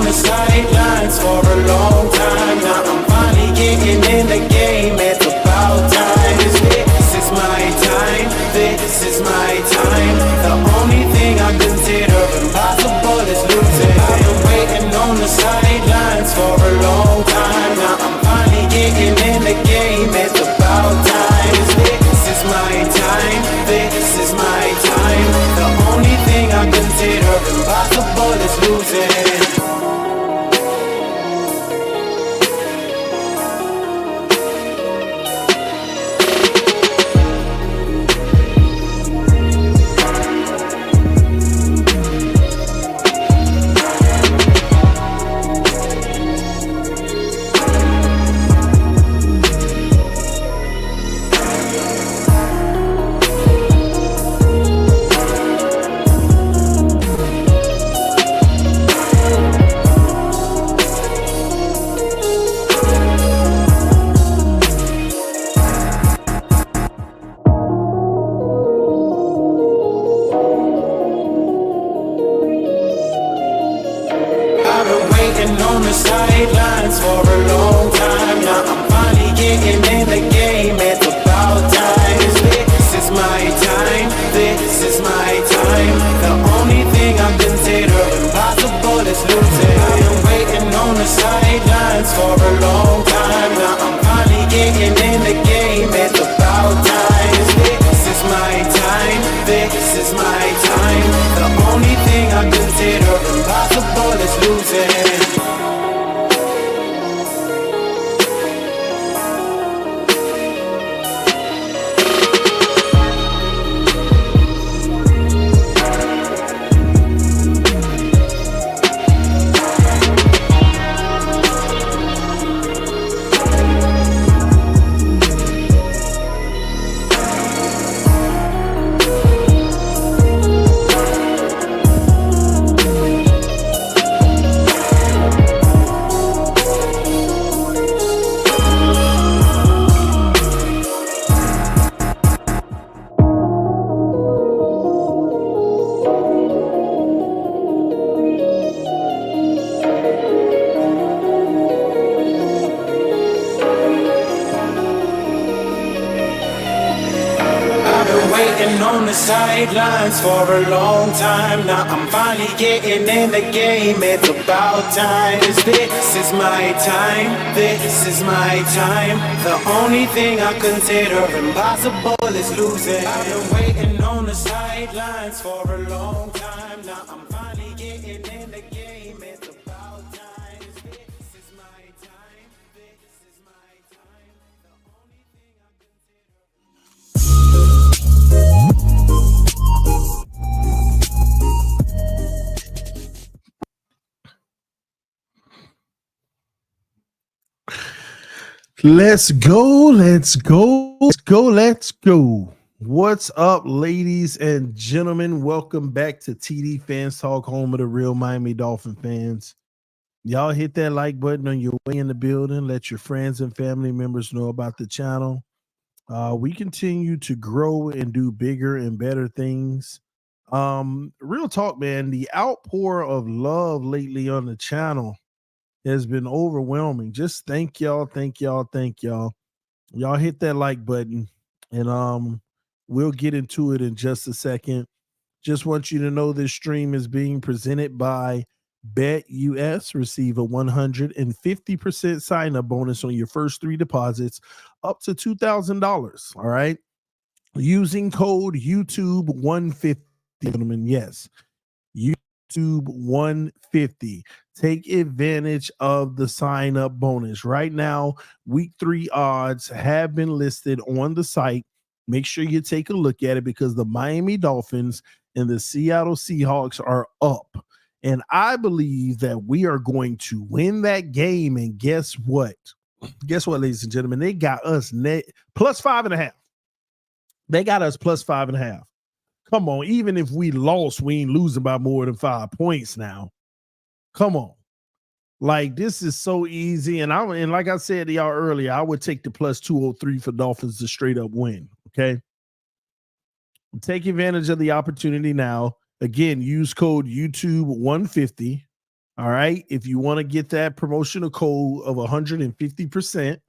the sidelines for a long time. Now I'm finally getting in the game. It's about time. This is my time. This is my time. The only thing I consider impossible is losing. I've been waiting on the sidelines for a long time. Now I'm finally getting in the game. It's about time. This is my time. This is my time. The only thing I consider impossible is losing. On the sidelines for a long time. Now I'm finally getting in the game. It's about time. This is my time. This is my time. The only thing I consider impossible is losing. I've been waiting on the sidelines for a long time. Now I'm finally getting in the game. It's about time. This is my time. This is my time. The only thing I consider impossible is losing. On the sidelines for a long time. Now I'm finally getting in the game. It's about time. This is my time. This is my time. The only thing I consider impossible is losing. I've been waiting on the sidelines for a long time. Now I'm finally getting in the game. It's about time. This is my time. This is my time. The only thing I Let's go, let's go, let's go, let's go. What's up, ladies and gentlemen? Welcome back to TD Fans Talk, home of the real Miami Dolphin fans. Y'all hit that like button on your way in the building. Let your friends and family members know about the channel. We continue to grow and do bigger and better things. Real talk, man, the outpour of love lately on the channel has been overwhelming. Just thank y'all, thank y'all, thank y'all. Y'all hit that like button, and we'll get into it in just a second. Just want you to know this stream is being presented by BetUS. Receive a 150% sign-up bonus on your first 3 deposits up to $2,000. All right. Using code YouTube150, gentlemen. Yes. YouTube 150. Take advantage of the sign up bonus. Right now, week 3 odds have been listed on the site. Make sure you take a look at it because the Miami Dolphins and the Seattle Seahawks are up. And I believe that we are going to win that game. And guess what? Guess what, ladies and gentlemen? They got us plus 5.5. They got us plus 5.5. Come on, even if we lost, we ain't losing by more than 5 points now. Come on. Like, this is so easy. And like I said to y'all earlier, I would take the plus 203 for Dolphins to straight up win. Okay. Take advantage of the opportunity now. Again, use code YouTube150. All right. If you want to get that promotional code of 150%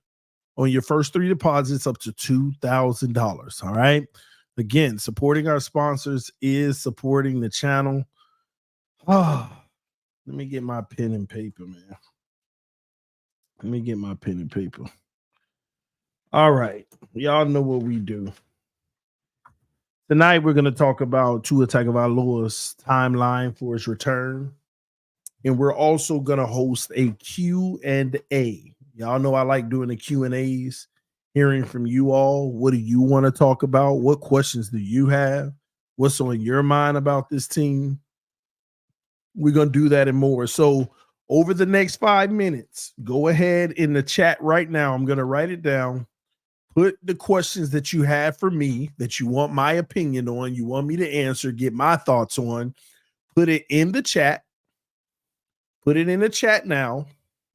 on your first 3 deposits up to $2,000. All right. Again, supporting our sponsors is supporting the channel. Oh, let me get my pen and paper, man. Let me get my pen and paper. All right. Y'all know what we do. Tonight, we're going to talk about Tua Tagovailoa's timeline for his return. And we're also going to host a Q&A. Y'all know I like doing the Q&As, hearing from you all. What do you want to talk about? What questions do you have? What's on your mind about this team? We're going to do that and more. So over the next 5 minutes, go ahead in the chat right now. I'm going to write it down. Put the questions that you have for me, that you want my opinion on, you want me to answer, get my thoughts on. Put it in the chat. Put it in the chat now.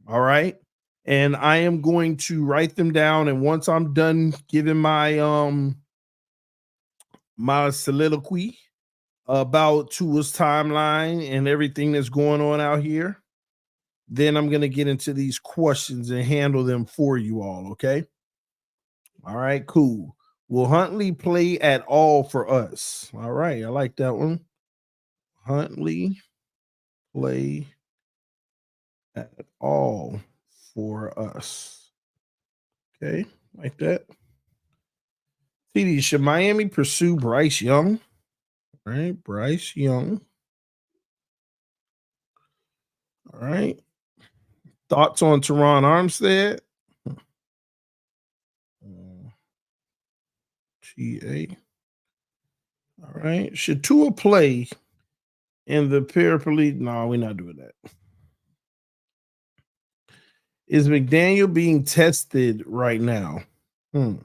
All right. And I am going to write them down. And once I'm done giving my my soliloquy about Tua's timeline and everything that's going on out here, then I'm going to get into these questions and handle them for you all. Okay. All right, cool. Will Huntley play at all for us? All right, I like that one. Huntley play at all for us. Okay, like that. TD, should Miami pursue Bryce Young? All right, Bryce Young. All right. Thoughts on Teron Armstead? TA. All right. Should Tua play in the paraplegic? No, we're not doing that. Is McDaniel being tested right now? All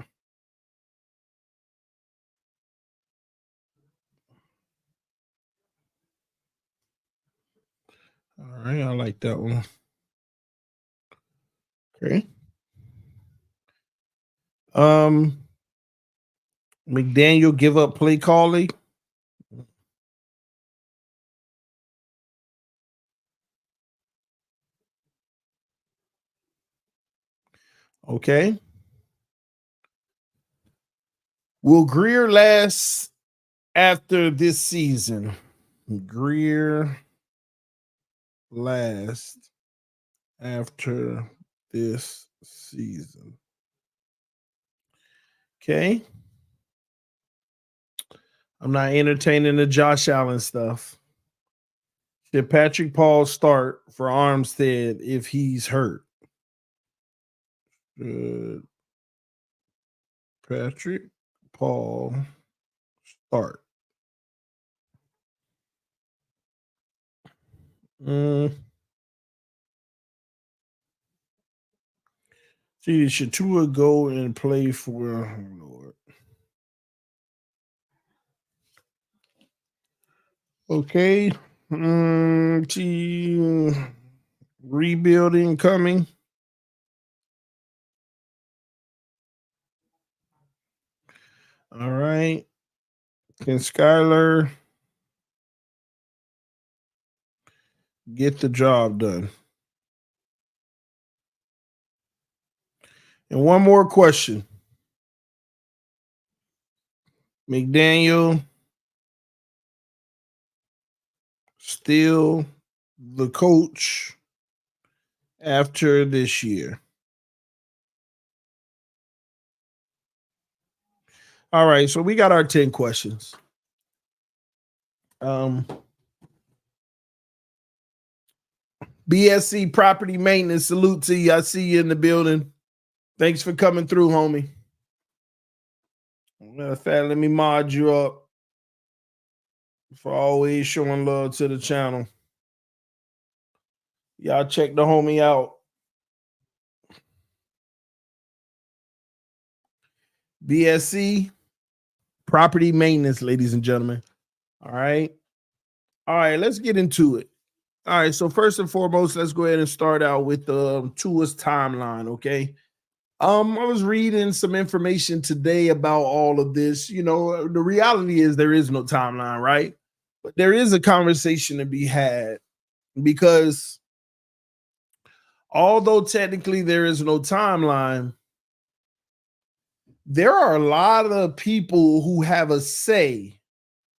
right, I like that one. Okay. McDaniel give up play calling. Okay. Will Greer last after this season? Greer last after this season. Okay. I'm not entertaining the Josh Allen stuff. Should Patrick Paul start for Armstead if he's hurt? Should Patrick Paul start? See, should Tua go and play for? Oh Lord. Okay. Rebuilding coming. All right. Can Skyler get the job done? And one more question. McDaniel still the coach after this year? All right, so we got our 10 questions. BSC Property Maintenance, salute to you. I see you in the building. Thanks for coming through, homie. Matter of fact, let me mod you up for always showing love to the channel. Y'all check the homie out. BSC Property Maintenance, ladies and gentlemen. All right. All right, let's get into it. All right, so first and foremost, let's go ahead and start out with Tua's timeline, okay? I was reading some information today about all of this. You know, the reality is there is no timeline, right? But there is a conversation to be had because although technically there is no timeline, there are a lot of people who have a say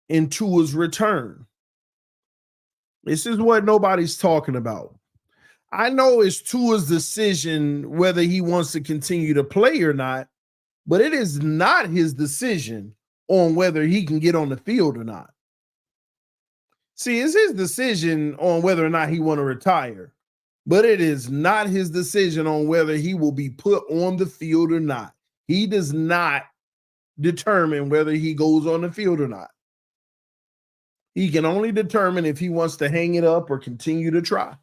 in Tua's return. This is what nobody's talking about. I know it's Tua's decision whether he wants to continue to play or not, but it is not his decision on whether he can get on the field or not. See, it's his decision on whether or not he want to retire, but it is not his decision on whether he will be put on the field or not. He does not determine whether he goes on the field or not. He can only determine if he wants to hang it up or continue to try.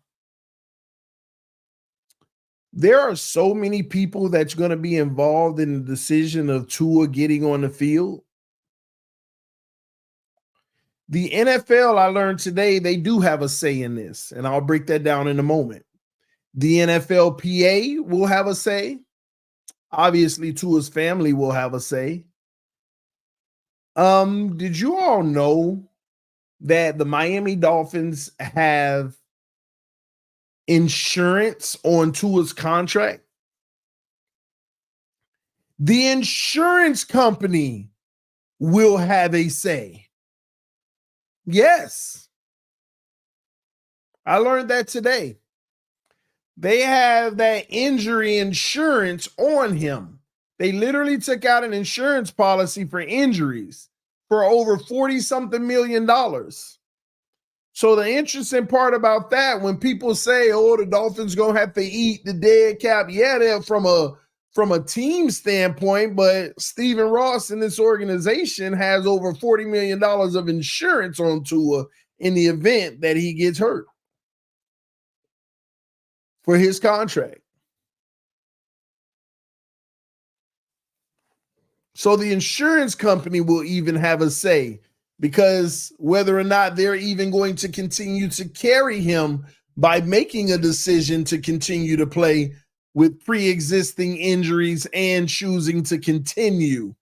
There are so many people that's going to be involved in the decision of Tua getting on the field. The NFL, I learned today, they do have a say in this, and I'll break that down in a moment. The NFLPA will have a say. Obviously, Tua's family will have a say. Did you all know that the Miami Dolphins have insurance on Tua's contract? The insurance company will have a say. Yes. I learned that today. They have that injury insurance on him. They literally took out an insurance policy for injuries for over 40-something million dollars. So the interesting part about that, when people say, oh, the Dolphins going to have to eat the dead cap, yeah, they're from a team standpoint, but Stephen Ross in this organization has over $40 million of insurance on Tua in the event that he gets hurt for his contract. So the insurance company will even have a say, because whether or not they're even going to continue to carry him by making a decision to continue to play with pre-existing injuries and choosing to continue.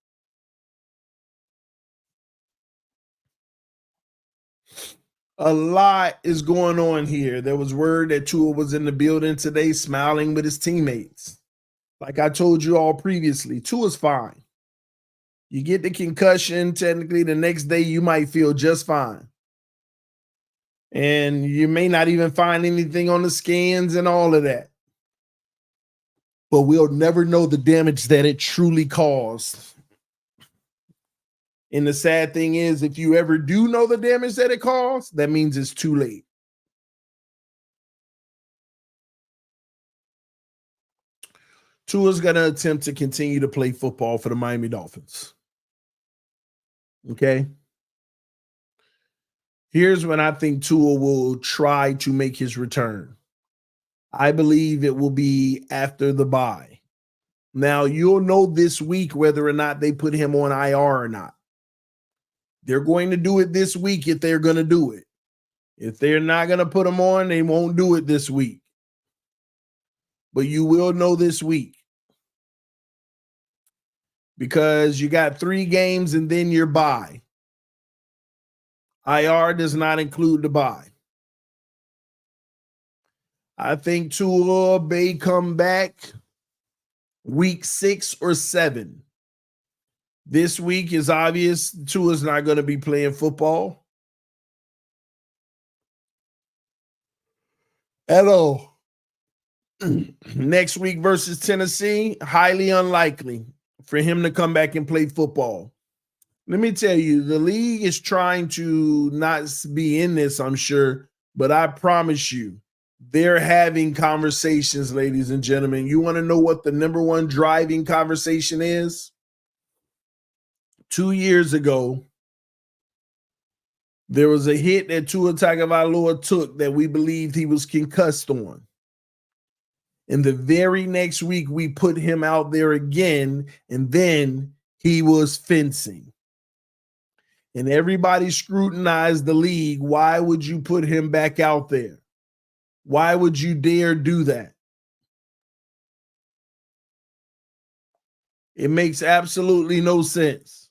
A lot is going on here. There was word that Tua was in the building today smiling with his teammates. Like I told you all previously, Tua's fine. You get the concussion, technically the next day you might feel just fine. And you may not even find anything on the scans and all of that. But we'll never know the damage that it truly caused. And the sad thing is, if you ever do know the damage that it caused, that means it's too late. Tua's going to attempt to continue to play football for the Miami Dolphins. Okay? Here's when I think Tua will try to make his return. I believe it will be after the bye. Now, you'll know this week whether or not they put him on IR or not. They're going to do it this week if they're going to do it. If they're not going to put him on, they won't do it this week. But you will know this week. Because you got 3 games and then you're bye. IR does not include the bye. I think Tua may come back week 6 or 7. This week is obvious Tua's not going to be playing football at all. Next week versus Tennessee, highly unlikely for him to come back and play football. Let me tell you, the league is trying to not be in this, I'm sure, but I promise you, they're having conversations, ladies and gentlemen. You want to know what the number one driving conversation is? 2 years ago, there was a hit that Tua Tagovailoa took that we believed he was concussed on. And the very next week, we put him out there again, and then he was fencing. And everybody scrutinized the league. Why would you put him back out there? Why would you dare do that? It makes absolutely no sense.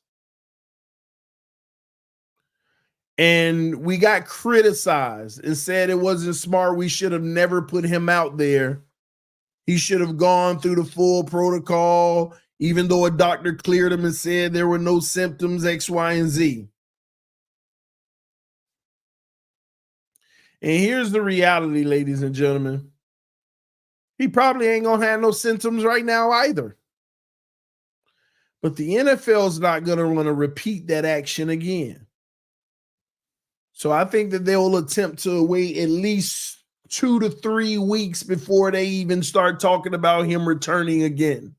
And we got criticized and said it wasn't smart. We should have never put him out there. He should have gone through the full protocol, even though a doctor cleared him and said there were no symptoms, X, Y, and Z. And here's the reality, ladies and gentlemen. He probably ain't going to have no symptoms right now either. But the NFL is not going to want to repeat that action again. So I think that they'll attempt to wait at least 2 to 3 weeks before they even start talking about him returning again.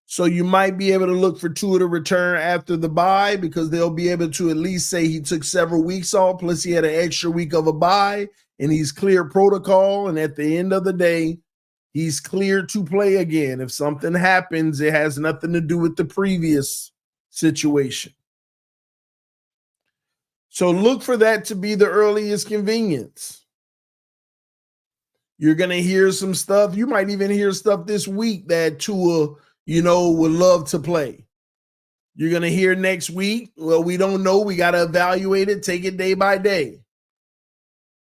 So you might be able to look for Tua to return after the bye, because they'll be able to at least say he took several weeks off, plus he had an extra week of a bye, and he's clear protocol. And at the end of the day, he's cleared to play again. If something happens, it has nothing to do with the previous situation. So look for that to be the earliest convenience. You're going to hear some stuff. You might even hear stuff this week that Tua, would love to play. You're going to hear next week, well, we don't know. We got to evaluate it, take it day by day.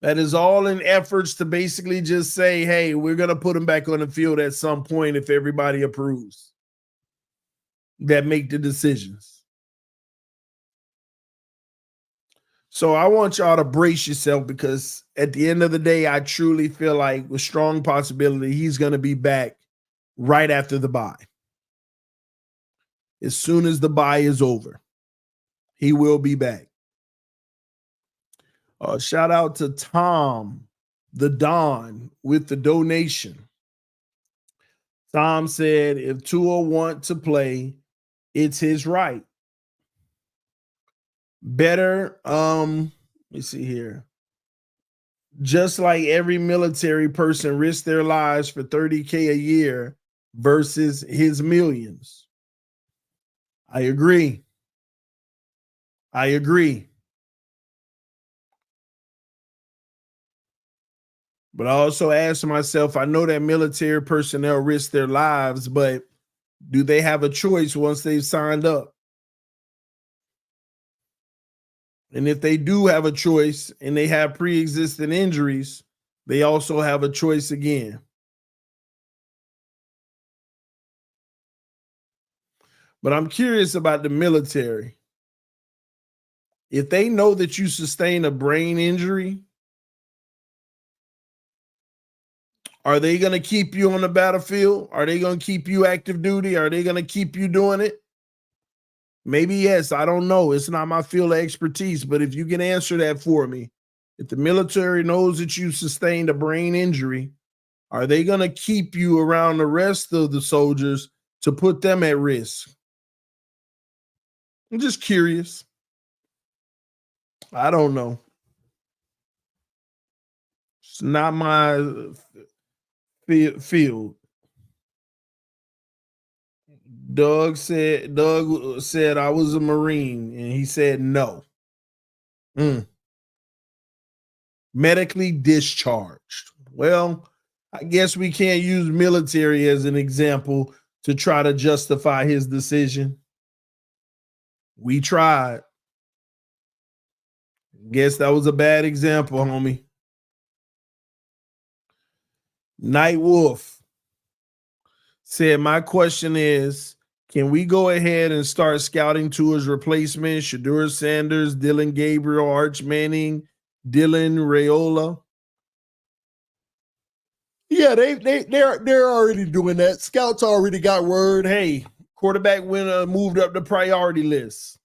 That is all in efforts to basically just say, hey, we're going to put him back on the field at some point if everybody approves that make the decisions. So I want y'all to brace yourself, because at the end of the day, I truly feel like with strong possibility, he's going to be back right after the bye. As soon as the bye is over, he will be back. Shout out to Tom, the Don, with the donation. Tom said, if Tua want to play, it's his right. Better, let me see here. Just like every military person risks their lives for $30K a year versus his millions. I agree. But I also asked myself, I know that military personnel risk their lives, but do they have a choice once they've signed up? And if they do have a choice and they have pre-existing injuries, they also have a choice again. But I'm curious about the military. If they know that you sustain a brain injury, are they going to keep you on the battlefield? Are they going to keep you active duty? Are they going to keep you doing it? Maybe yes. I don't know. It's not my field of expertise. But if you can answer that for me, if the military knows that you sustained a brain injury, are they going to keep you around the rest of the soldiers to put them at risk? I'm just curious. I don't know. It's not my field. Doug said I was a Marine, and he said no. Medically discharged. Well, I guess we can't use military as an example to try to justify his decision. We tried. Guess that was a bad example, homie. Night Wolf said, my question is, can we go ahead and start scouting Tua's replacement? Shedeur Sanders, Dylan Gabriel, Arch Manning, Dylan Raiola. Yeah, they're already doing that. Scouts already got word. Hey, quarterback moved up the priority list.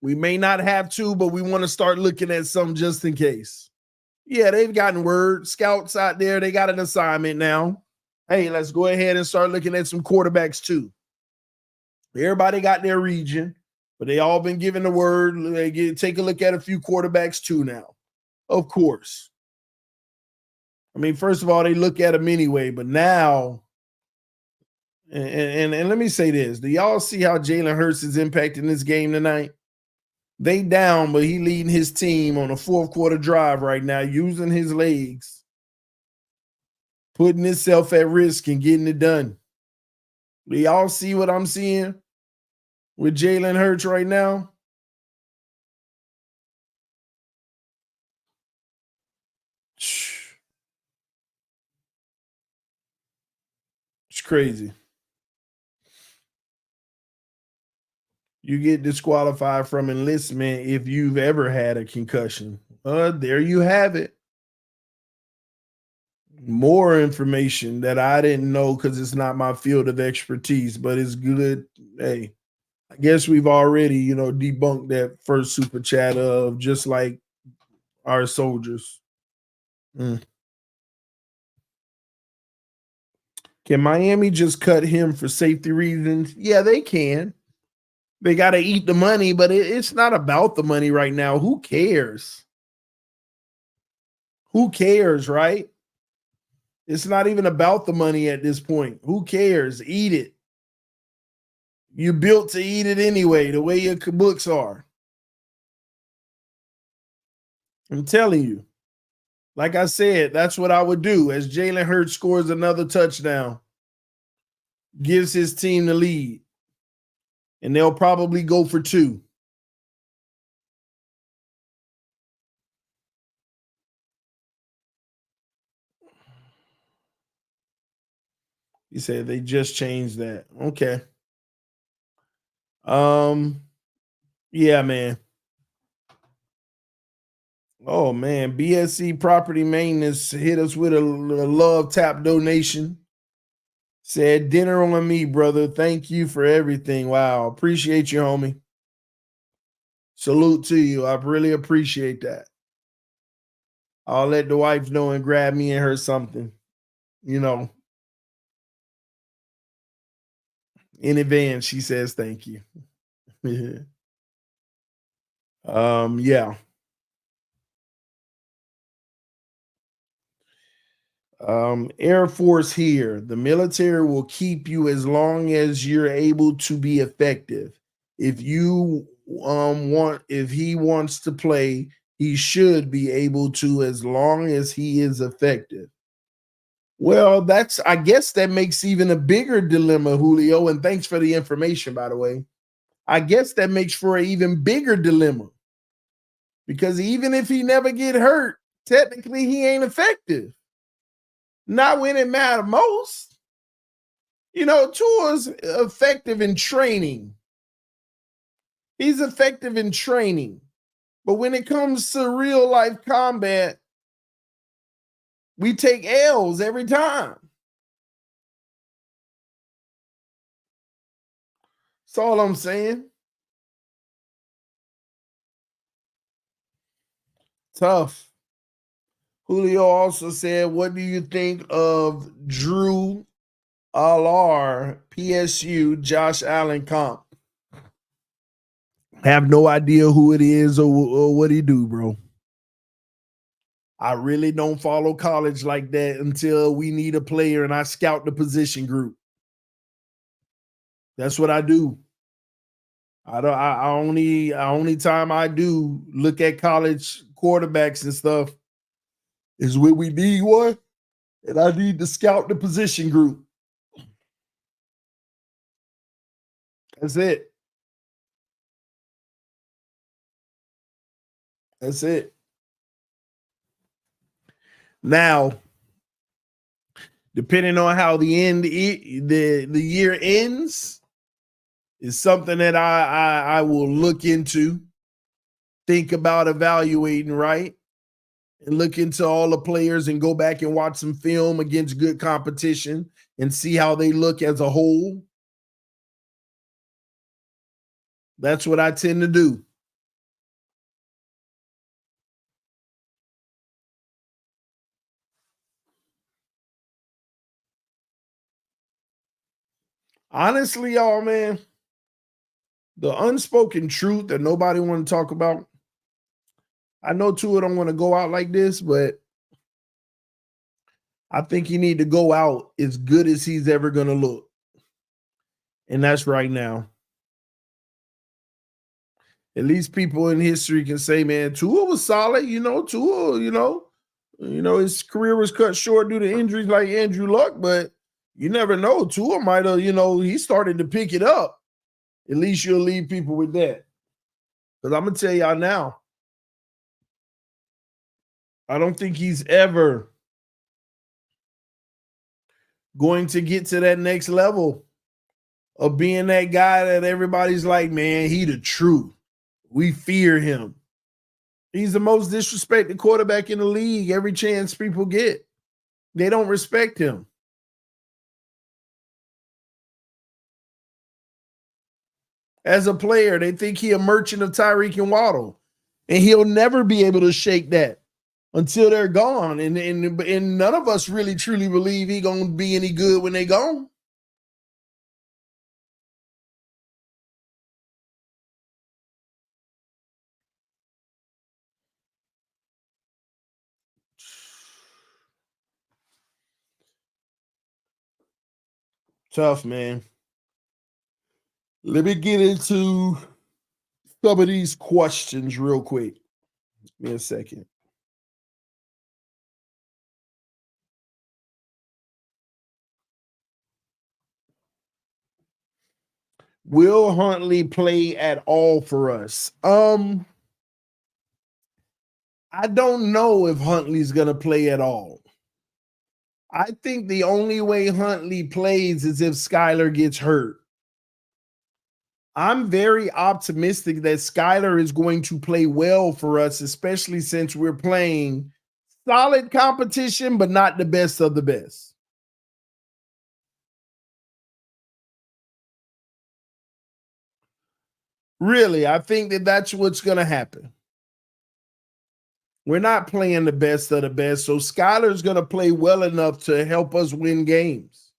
We may not have to, but we want to start looking at some just in case. Yeah, they've gotten word. Scouts out there, they got an assignment now. Hey, let's go ahead and start looking at some quarterbacks too. Everybody got their region, but they all been given the word. Take a look at a few quarterbacks too now. Of course. I mean, first of all, they look at them anyway, but now, and let me say this. Do y'all see how Jalen Hurts is impacting this game tonight? They down, but he leading his team on a fourth quarter drive right now, using his legs, putting himself at risk and getting it done. Do y'all see what I'm seeing with Jalen Hurts right now? crazy. You get disqualified from enlistment if you've ever had a concussion. There you have it. More information that I didn't know because it's not my field of expertise, but it's good. Hey, I guess we've already, debunked that first super chat of just like our soldiers. Can Miami just cut him for safety reasons? Yeah, they can. They got to eat the money, but it's not about the money right now. Who cares? Who cares, right? It's not even about the money at this point. Who cares? Eat it. You built to eat it anyway, the way your books are. I'm telling you. Like I said, that's what I would do. As Jalen Hurts scores another touchdown, gives his team the lead, and they'll probably go for 2. He said they just changed that. Okay. Yeah, man. Oh man, BSC Property Maintenance hit us with a love tap donation. Said dinner on me, brother. Thank you for everything. Wow, appreciate you, homie. Salute to you. I really appreciate that. I'll let the wife know and grab me and her something, in advance. She says thank you. Yeah. Air Force here. The military will keep you as long as you're able to be effective. If he wants to play, he should be able to as long as he is effective. Well, I guess that makes even a bigger dilemma, Julio. And thanks for the information, by the way. I guess that makes for an even bigger dilemma. Because even if he never get hurt, technically he ain't effective. Not when it matters most. Tua's effective in training. He's effective in training. But when it comes to real life combat, we take L's every time. That's all I'm saying. Tough. Julio also said, what do you think of Drew Allar, PSU, Josh Allen comp? Have no idea who it is or what he do, bro. I really don't follow college like that until we need a player and I scout the position group. That's what I do. Only time I do look at college quarterbacks and stuff is when we need one, and I need to scout the position group. That's it. That's it. Now, depending on how the year ends, is something that I will look into, think about evaluating, right? And look into all the players and go back and watch some film against good competition and see how they look as a whole. That's what I tend to do. Honestly, y'all, man, the unspoken truth that nobody want to talk about. I know Tua don't want to go out like this, but I think he need to go out as good as he's ever going to look. And that's right now. At least people in history can say, man, Tua was solid. Tua, his career was cut short due to injuries like Andrew Luck, but you never know. Tua might have, he started to pick it up. At least you'll leave people with that. Because I'm going to tell y'all now, I don't think he's ever going to get to that next level of being that guy that everybody's like, man, he the truth. We fear him. He's the most disrespected quarterback in the league every chance people get. They don't respect him. As a player, they think he a merchant of Tyreek and Waddle. And he'll never be able to shake that until they're gone. And none of us really truly believe he gonna be any good when they gone. Tough, man. Let me get into some of these questions real quick. Give me a second. Will Huntley play at all for us? I don't know if Huntley's going to play at all. I think the only way Huntley plays is if Skylar gets hurt. I'm very optimistic that Skylar is going to play well for us, especially since we're playing solid competition, but not the best of the best. Really, I think that that's what's going to happen. We're not playing the best of the best, so Skylar's going to play well enough to help us win games.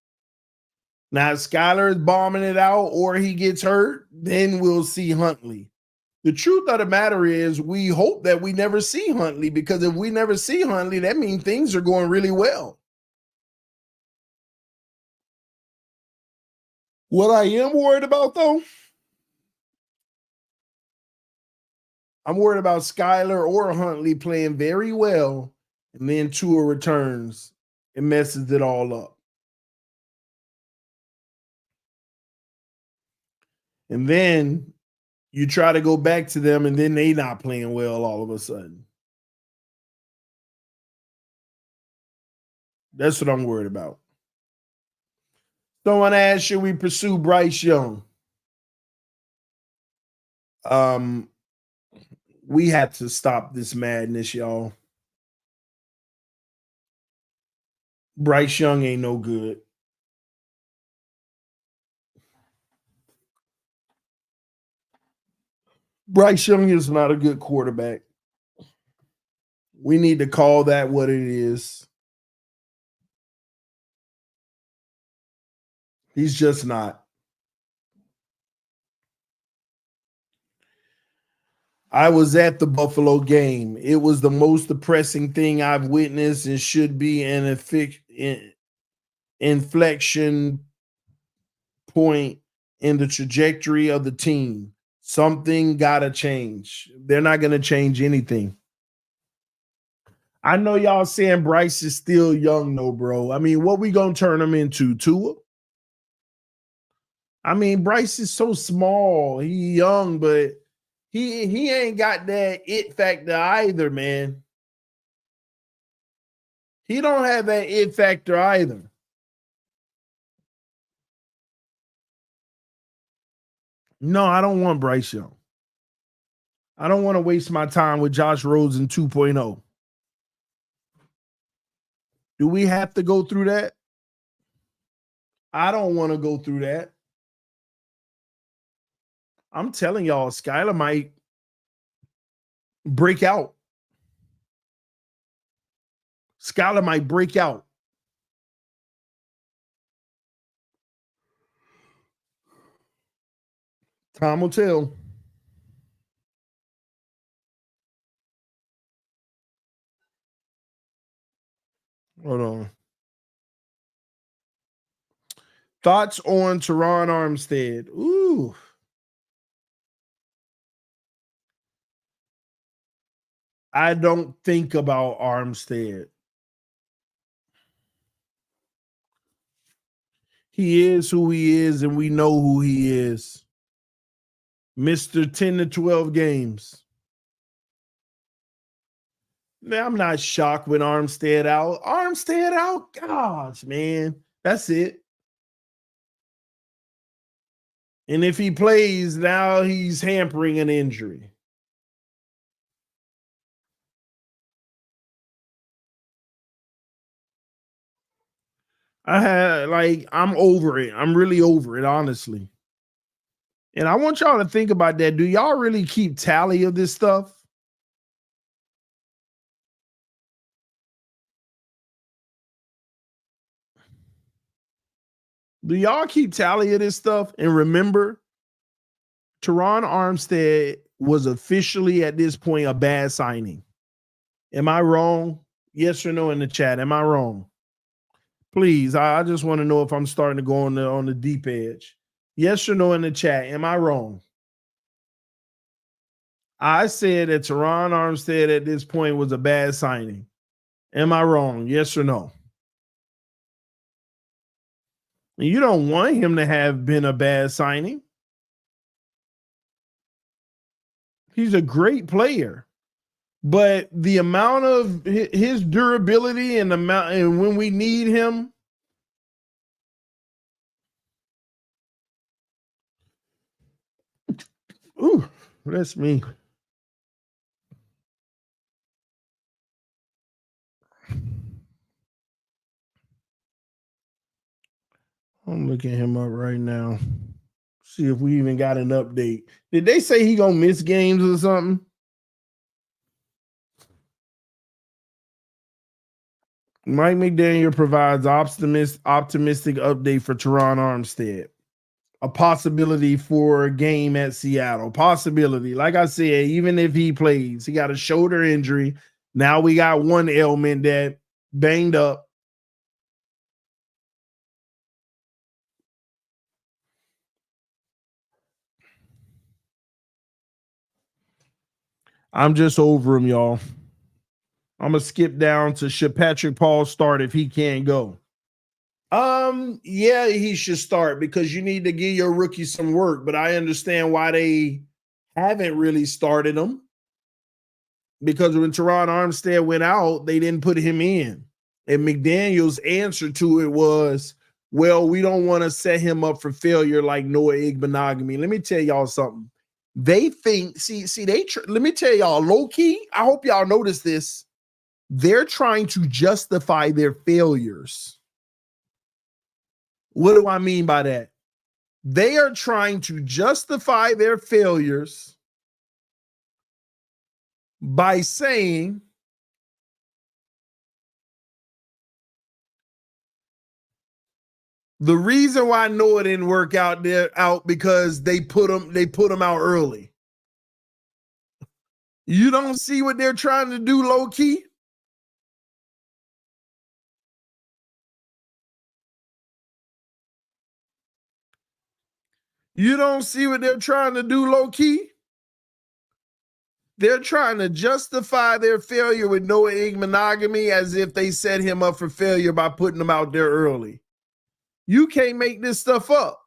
Now, if Skylar is bombing it out or he gets hurt, then we'll see Huntley. The truth of the matter is we hope that we never see Huntley, because if we never see Huntley, that means things are going really well. What I am worried about, though, I'm worried about Skylar or Huntley playing very well, and then Tua returns and messes it all up. And then you try to go back to them, and then they not playing well all of a sudden. That's what I'm worried about. Someone asked, should we pursue Bryce Young? We have to stop this madness, y'all. Bryce Young ain't no good. Bryce Young is not a good quarterback. We need to call that what it is. He's just not. I was at the Buffalo game. It was the most depressing thing I've witnessed, and should be an inflection point in the trajectory of the team. Something got to change. They're not going to change anything. I know y'all saying Bryce is still young, though, bro. I mean, what we going to turn him into? Tua? I mean, Bryce is so small. He young, but he ain't got that it factor either, man. He don't have that it factor either. No, I don't want Bryce Young. I don't want to waste my time with Josh Rosen 2.0. Do we have to go through that? I don't want to go through that. I'm telling y'all, Skylar might break out. Skylar might break out. Time will tell. Hold on. Thoughts on Teron Armstead? Ooh. I don't think about Armstead. He is who he is, and we know who he is. Mr. 10 to 12 games. Man, I'm not shocked with Armstead out. Armstead out? Gosh, man. That's it. And if he plays, now he's hampering an injury. I'm over it. I'm really over it, honestly. And I want y'all to think about that. Do y'all really keep tally of this stuff? Do y'all keep tally of this stuff? And remember, Teron Armstead was officially at this point a bad signing. Am I wrong? Yes or no in the chat. Am I wrong? Please, I just want to know if I'm starting to go on the deep edge. Yes or no in the chat. Am I wrong? I said that Teron Armstead at this point was a bad signing. Am I wrong? Yes or no? You don't want him to have been a bad signing. He's a great player, but the amount of his durability and and when we need him. Ooh, that's me. I'm looking him up right now. See if we even got an update. Did they say he gonna miss games or something? Mike McDaniel provides optimistic update for Teron Armstead. A possibility for a game at Seattle. Possibility. Like I said, even if he plays, he got a shoulder injury. Now we got one ailment that banged up. I'm just over him, y'all. I'm gonna skip down to should Patrick Paul start if he can't go. Yeah, he should start because you need to give your rookie some work, but I understand why they haven't really started him. Because when Teron Armstead went out, they didn't put him in. And McDaniel's answer to it was, well, we don't want to set him up for failure like Noah Igbenogany. Let me tell y'all something. They think, let me tell y'all, low key, I hope y'all notice this. They're trying to justify their failures. What do I mean by that? They are trying to justify their failures by saying the reason why Noah didn't work out because they put him out early. You don't see what they're trying to do low key? You don't see what they're trying to do low key? They're trying to justify their failure with Noah Igbenogany as if they set him up for failure by putting him out there early. You can't make this stuff up.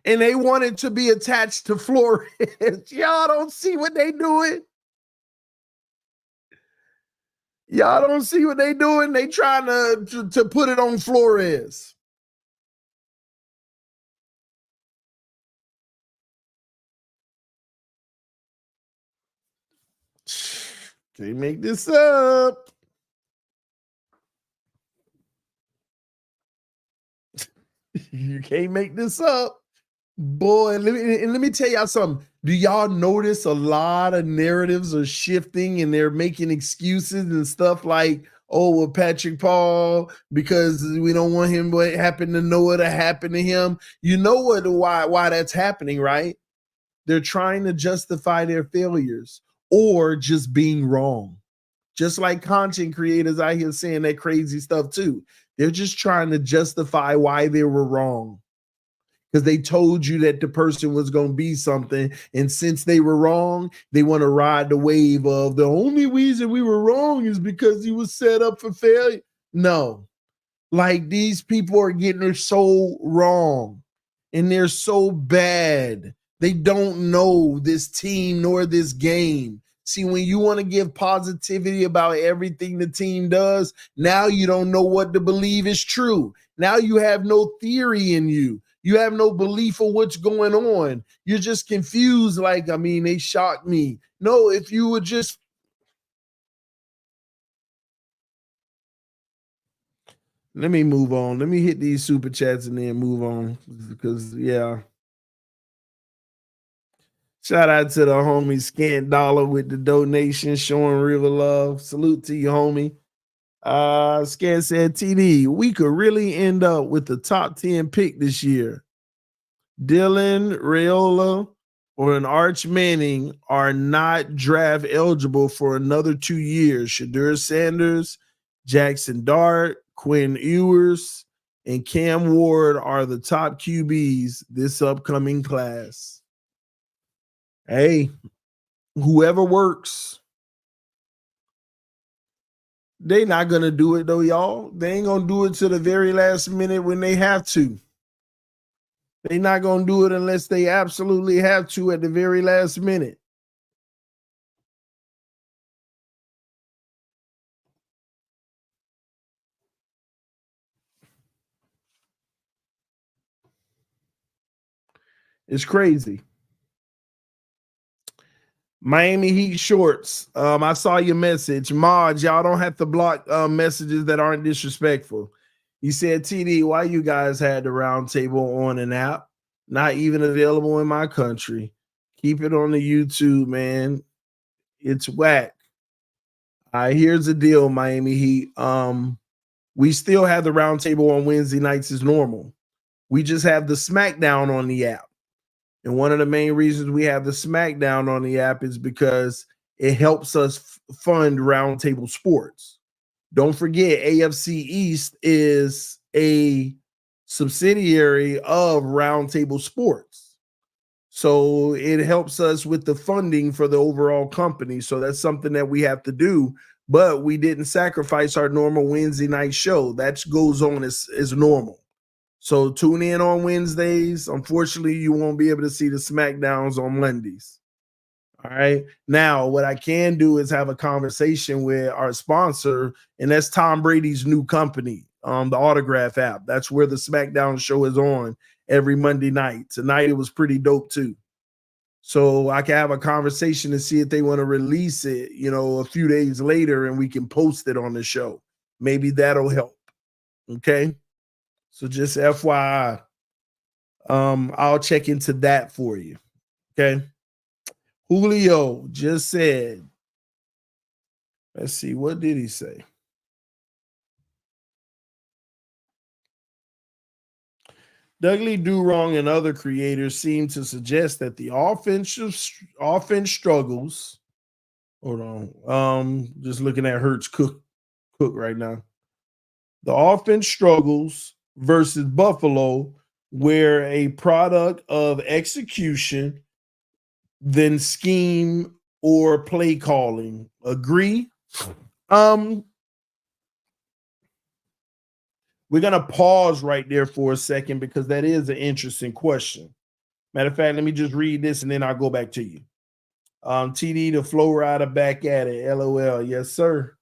And they wanted to be attached to Flores. Y'all don't see what they doing? Y'all don't see what they doing? They trying to put it on Flores. Can't make this up. You can't make this up. Boy, let me tell y'all something. Do y'all notice a lot of narratives are shifting and they're making excuses and stuff like, oh, well, Patrick Paul, because we don't want him what happened to Noah to happen to him. You know why that's happening, right? They're trying to justify their failures or just being wrong. Just like content creators out here saying that crazy stuff too. They're just trying to justify why they were wrong. Because they told you that the person was going to be something. And since they were wrong, they want to ride the wave of the only reason we were wrong is because he was set up for failure. No, like these people are getting it so wrong and they're so bad. They don't know this team nor this game. See, when you want to give positivity about everything the team does, now you don't know what to believe is true. Now you have no theory in you. You have no belief of what's going on. You're just confused. Like, I mean, they shocked me. No, if you would just. Let me move on. Let me hit these super chats and then move on. Because, yeah. Shout out to the homie Scant Dollar with the donation, showing real love. Salute to you, homie. Scan said, TD, we could really end up with the top 10 pick this year. Dylan Raiola or an Arch Manning are not draft eligible for another 2 years. Shadur Sanders, Jackson Dart, Quinn Ewers, and Cam Ward are the top QBs this upcoming class. Hey, whoever works. They not going to do it though, y'all. They ain't going to do it to the very last minute when they have to. They not going to do it unless they absolutely have to at the very last minute. It's crazy. Miami Heat shorts. I saw your message. Mod, y'all don't have to block messages that aren't disrespectful. You said, TD, why you guys had the round table on an app? Not even available in my country. Keep it on the YouTube, man. It's whack. Here's the deal, Miami Heat. We still have the round table on Wednesday nights as normal. We just have the SmackDown on the app. And one of the main reasons we have the SmackDown on the app is because it helps us fund Roundtable Sports. Don't forget, AFC East is a subsidiary of Roundtable Sports. So it helps us with the funding for the overall company. So that's something that we have to do. But we didn't sacrifice our normal Wednesday night show. That goes on as normal. So tune in on Wednesdays. Unfortunately, you won't be able to see the SmackDowns on Mondays. All right. Now, what I can do is have a conversation with our sponsor, and that's Tom Brady's new company, the Autograph app. That's where the SmackDown show is on every Monday night. Tonight, it was pretty dope, too. So I can have a conversation and see if they want to release it, a few days later, and we can post it on the show. Maybe that'll help. Okay. So just FYI, I'll check into that for you. Okay. Julio just said, let's see, what did he say? Dudley Do-Wrong and other creators seem to suggest that the offense struggles. Hold on. Just looking at Hurts Cook right now. The offense struggles versus Buffalo, where a product of execution than scheme or play calling. Agree? We're gonna pause right there for a second because that is an interesting question. Matter of fact, let me just read this and then I'll go back to you. TD the flow rider back at it. LOL. Yes, sir.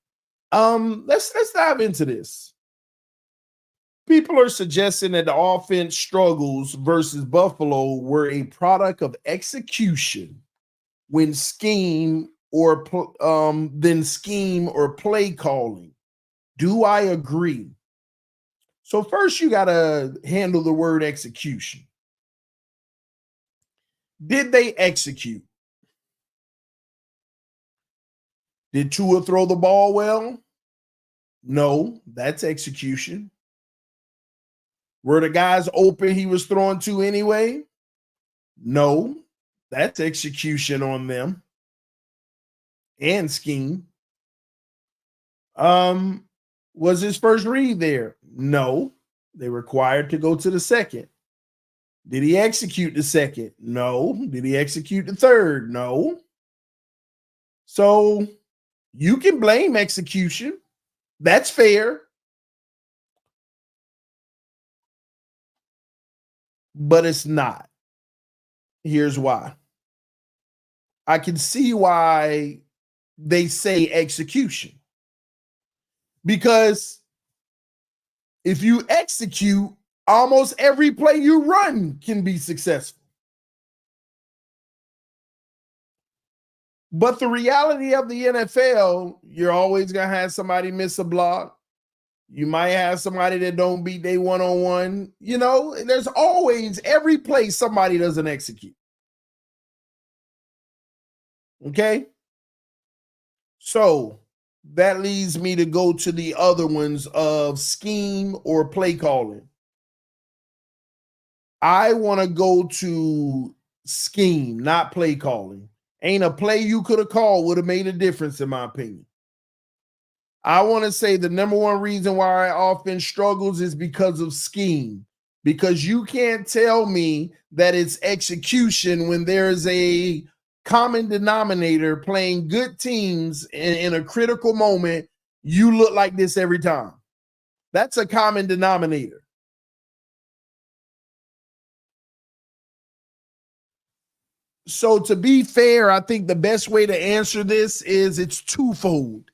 Let's dive into this. People are suggesting that the offense struggles versus Buffalo were a product of execution when scheme or play calling. Do I agree? So first you got to handle the word execution. Did they execute? Did Tua throw the ball well? No, that's execution. Were the guys open he was throwing to anyway? No, that's execution on them and scheme. Was his first read there? No, they required to go to the second. Did he execute the second? No. Did he execute the third? No. So you can blame execution. That's fair. But it's not. Here's why. I can see why they say execution. Because if you execute, almost every play you run can be successful. But the reality of the NFL, you're always going to have somebody miss a block. You might have somebody that don't beat they one-on-one. You know, there's always every play somebody doesn't execute. Okay? So that leads me to go to the other ones of scheme or play calling. I want to go to scheme, not play calling. Ain't a play you could have called would have made a difference, in my opinion. I want to say the number one reason why our offense struggles is because of scheme. Because you can't tell me that it's execution when there's a common denominator playing good teams in a critical moment. You look like this every time. That's a common denominator. So to be fair, I think the best way to answer this is it's twofold.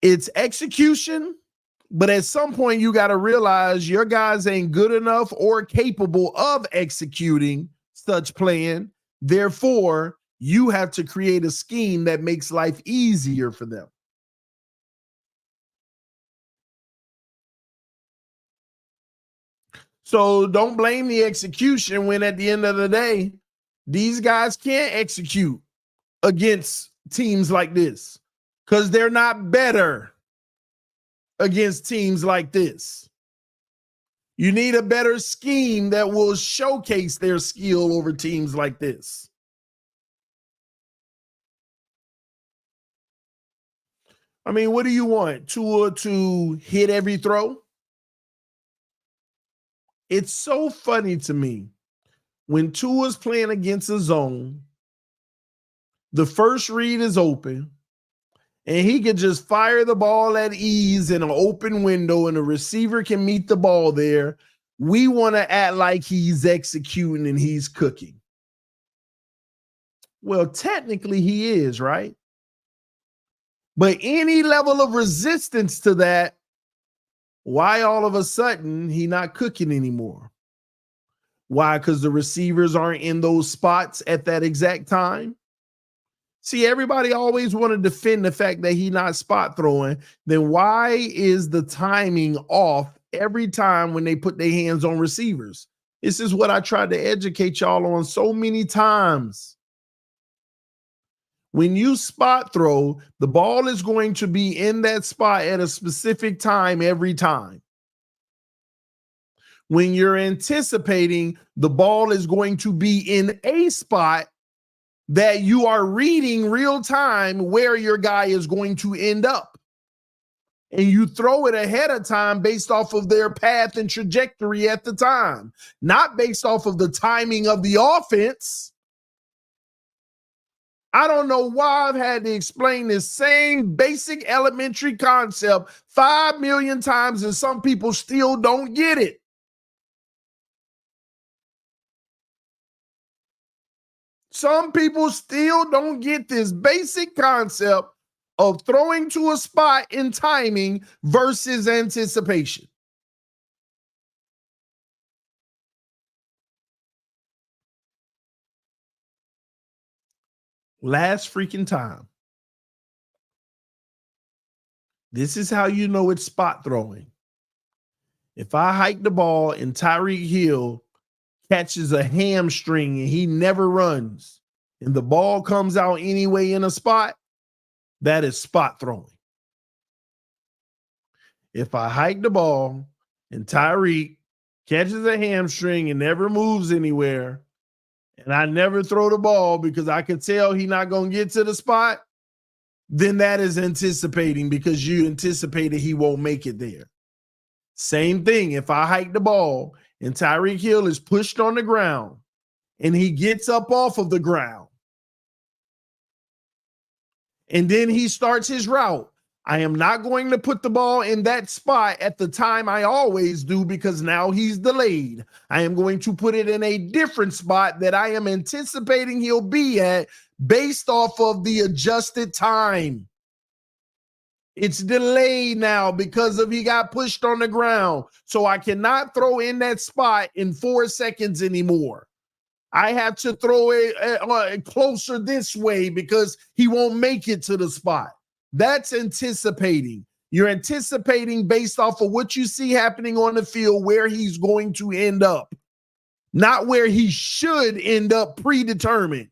It's execution, but at some point you got to realize your guys ain't good enough or capable of executing such plan. Therefore, you have to create a scheme that makes life easier for them. So don't blame the execution when at the end of the day, these guys can't execute against teams like this because they're not better against teams like this. You need a better scheme that will showcase their skill over teams like this. I mean, what do you want? Tua to hit every throw? It's so funny to me. When Tua's playing against a zone, the first read is open, and he can just fire the ball at ease in an open window, and the receiver can meet the ball there. We want to act like he's executing and he's cooking. Well, technically he is, right? But any level of resistance to that, why all of a sudden he not cooking anymore? Why? Because the receivers aren't in those spots at that exact time. See, everybody always want to defend the fact that he not spot throwing. Then why is the timing off every time when they put their hands on receivers? This is what I tried to educate y'all on so many times. When you spot throw, the ball is going to be in that spot at a specific time every time. When you're anticipating, the ball is going to be in a spot that you are reading real time where your guy is going to end up. And you throw it ahead of time based off of their path and trajectory at the time, not based off of the timing of the offense. I don't know why I've had to explain this same basic elementary concept 5 million times and some people still don't get it. Some people still don't get this basic concept of throwing to a spot in timing versus anticipation. Last freaking time. This is how you know it's spot throwing. If I hike the ball and Tyreek Hill catches a hamstring and he never runs, and the ball comes out anyway in a spot, that is spot throwing. If I hike the ball and Tyreek catches a hamstring and never moves anywhere, and I never throw the ball because I can tell he's not going to get to the spot, then that is anticipating because you anticipated he won't make it there. Same thing. If I hike the ball and Tyreek Hill is pushed on the ground and he gets up off of the ground and then he starts his route, I am not going to put the ball in that spot at the time I always do because now he's delayed. I am going to put it in a different spot that I am anticipating he'll be at based off of the adjusted time. It's delayed now because of he got pushed on the ground. So I cannot throw in that spot in 4 seconds anymore. I have to throw it closer this way because he won't make it to the spot. That's anticipating. You're anticipating based off of what you see happening on the field where he's going to end up, not where he should end up predetermined,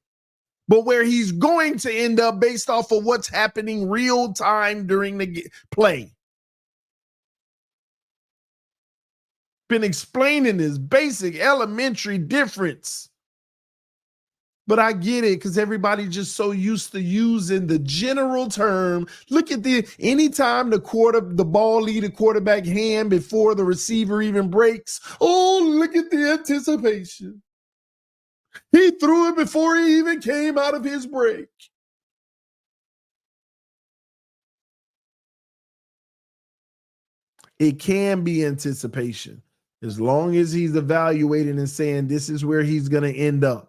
but where he's going to end up based off of what's happening real time during the play. Been explaining this basic elementary difference. But I get it because everybody's just so used to using the general term. Look at anytime the ball leave the quarterback hand before the receiver even breaks. Oh, look at the anticipation. He threw it before he even came out of his break. It can be anticipation as long as he's evaluating and saying this is where he's going to end up.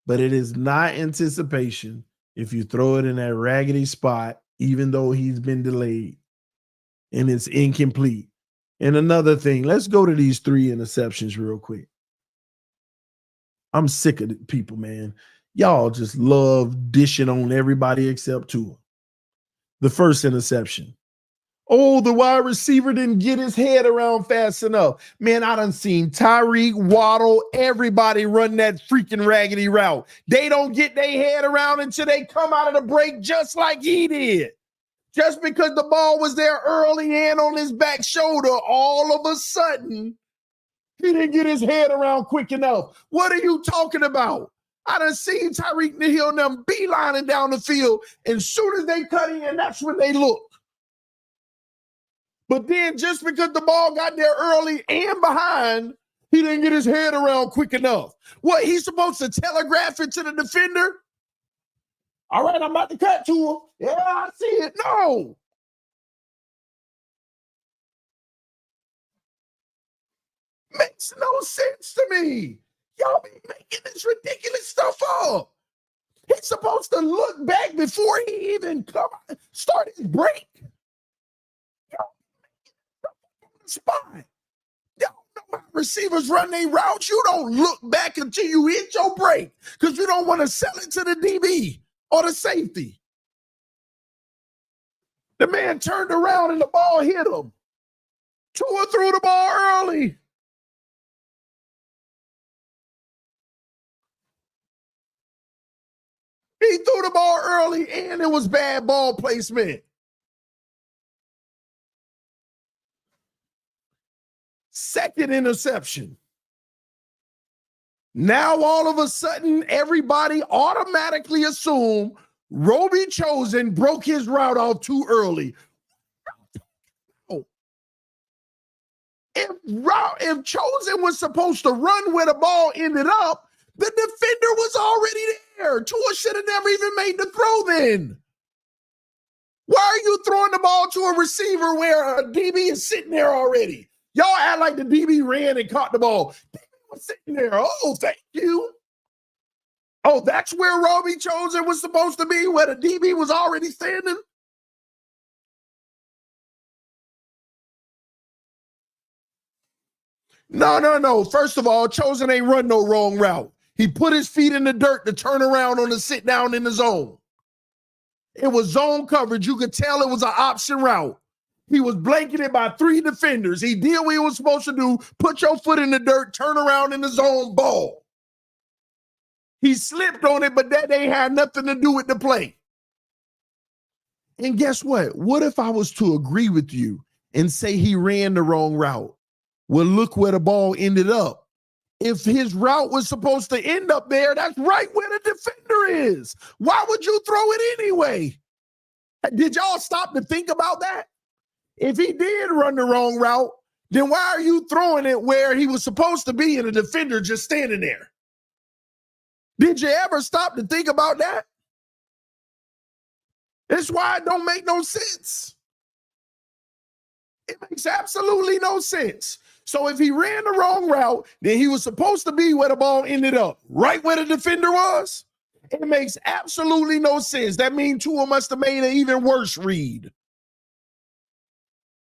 But it is not anticipation if you throw it in that raggedy spot, even though he's been delayed and it's incomplete. And another thing, let's go to these 3 interceptions real quick. I'm sick of people, man. Y'all just love dishing on everybody except Tua. The first interception. Oh, the wide receiver didn't get his head around fast enough. Man, I done seen Tyreek, Waddle, everybody run that freaking raggedy route. They don't get their head around until they come out of the break just like he did. Just because the ball was there early and on his back shoulder, all of a sudden, he didn't get his head around quick enough. What are you talking about? I done seen Tyreek Hill and them beelining down the field, and as soon as they cut in, that's when they look. But then just because the ball got there early and behind, he didn't get his head around quick enough. What, he's supposed to telegraph it to the defender? All right, I'm about to cut to him. Yeah, I see it. No. Makes no sense to me. Y'all be making this ridiculous stuff up. He's supposed to look back before he even start his break. Spot. Y'all know how receivers run their routes. You don't look back until you hit your break because you don't want to sell it to the DB or the safety. The man turned around and the ball hit him. Tua threw the ball early. He threw the ball early and it was bad ball placement. Second interception. Now all of a sudden, everybody automatically assume Roby Chosen broke his route off too early. If Chosen was supposed to run where the ball ended up, the defender was already there. Tua should have never even made the throw then. Why are you throwing the ball to a receiver where a DB is sitting there already? Y'all act like the DB ran and caught the ball. DB was sitting there. Oh, thank you. Oh, that's where Roby Chosen was supposed to be, where the DB was already standing? No. First of all, Chosen ain't run no wrong route. He put his feet in the dirt to turn around on the sit down in the zone. It was zone coverage. You could tell it was an option route. He was blanketed by 3 defenders. He did what he was supposed to do, put your foot in the dirt, turn around in the zone, ball. He slipped on it, but that ain't had nothing to do with the play. And guess what? What if I was to agree with you and say he ran the wrong route? Well, look where the ball ended up. If his route was supposed to end up there, that's right where the defender is. Why would you throw it anyway? Did y'all stop to think about that? If he did run the wrong route, then why are you throwing it where he was supposed to be and the defender just standing there? Did you ever stop to think about that? That's why it don't make no sense. It makes absolutely no sense. So if he ran the wrong route, then he was supposed to be where the ball ended up, right where the defender was. It makes absolutely no sense. That means Tua must have made an even worse read.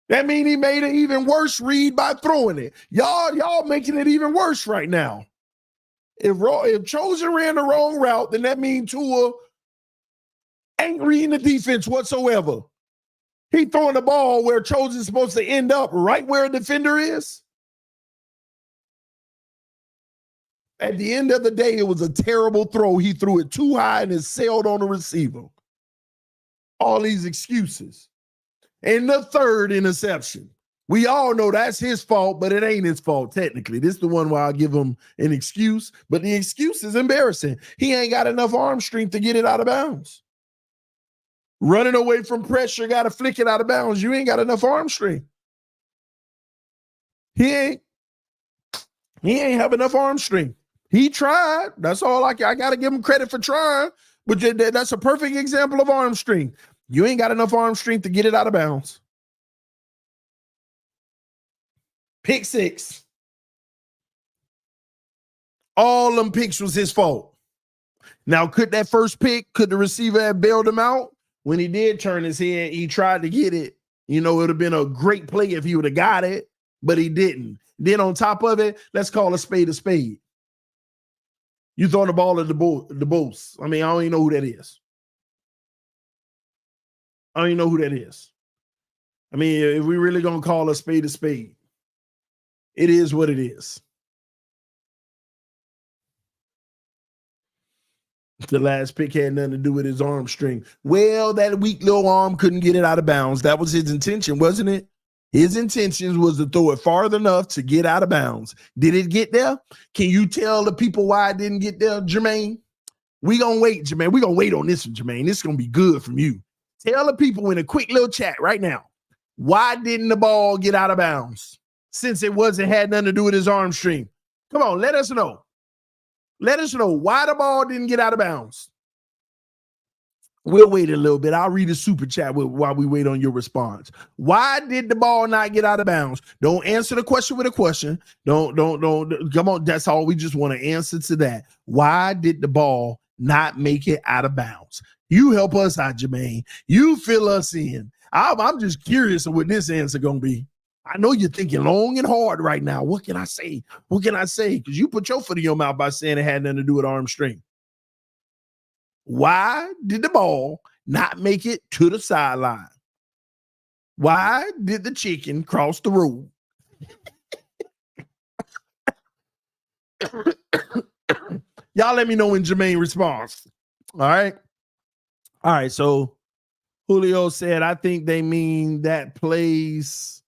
That means he made an even worse read by throwing it. Y'all making it even worse right now. If Chosen ran the wrong route, then that means Tua ain't reading the defense whatsoever. He throwing the ball where Chosen's supposed to end up, right where a defender is. At the end of the day, it was a terrible throw. He threw it too high and it sailed on the receiver. All these excuses. And the third interception. We all know that's his fault, but it ain't his fault, technically. This is the one where I'll give him an excuse, but the excuse is embarrassing. He ain't got enough arm strength to get it out of bounds. Running away from pressure, got to flick it out of bounds. You ain't got enough arm strength. He ain't have enough arm strength. He tried. That's all I got to give him credit for trying, but that's a perfect example of arm strength. You ain't got enough arm strength to get it out of bounds. Pick six. All them picks was his fault. Now, could that first pick, could the receiver have bailed him out? When he did turn his head, he tried to get it. You know, it would have been a great play if he would have got it, but he didn't. Then on top of it, let's call a spade a spade. You throwing the ball at the Bulls. I mean, I don't even know who that is. I don't even know who that is. I mean, if we really going to call a spade, it is what it is. The last pick had nothing to do with his arm strength. Well, that weak little arm couldn't get it out of bounds. That was his intention, wasn't it? His intention was to throw it farther enough to get out of bounds. Did it get there? Can you tell the people why it didn't get there, Jermaine? We gonna wait, Jermaine. We gonna wait on this one, Jermaine. This is gonna be good from you. Tell the people in a quick little chat right now, why didn't the ball get out of bounds? Since it had nothing to do with his arm strength. Come on, let us know. Let us know why the ball didn't get out of bounds. We'll wait a little bit. I'll read a super chat while we wait on your response. Why did the ball not get out of bounds? Don't answer the question with a question. Don't. Come on. That's all. We just want to answer to that. Why did the ball not make it out of bounds? You help us out, Jermaine. You fill us in. I'm just curious of what this answer going to be. I know you're thinking long and hard right now. What can I say? What can I say? Because you put your foot in your mouth by saying it had nothing to do with arm strength. Why did the ball not make it to the sideline? Why did the chicken cross the road? Y'all let me know when Jermaine responds. All right. All right. So Julio said, I think they mean that plays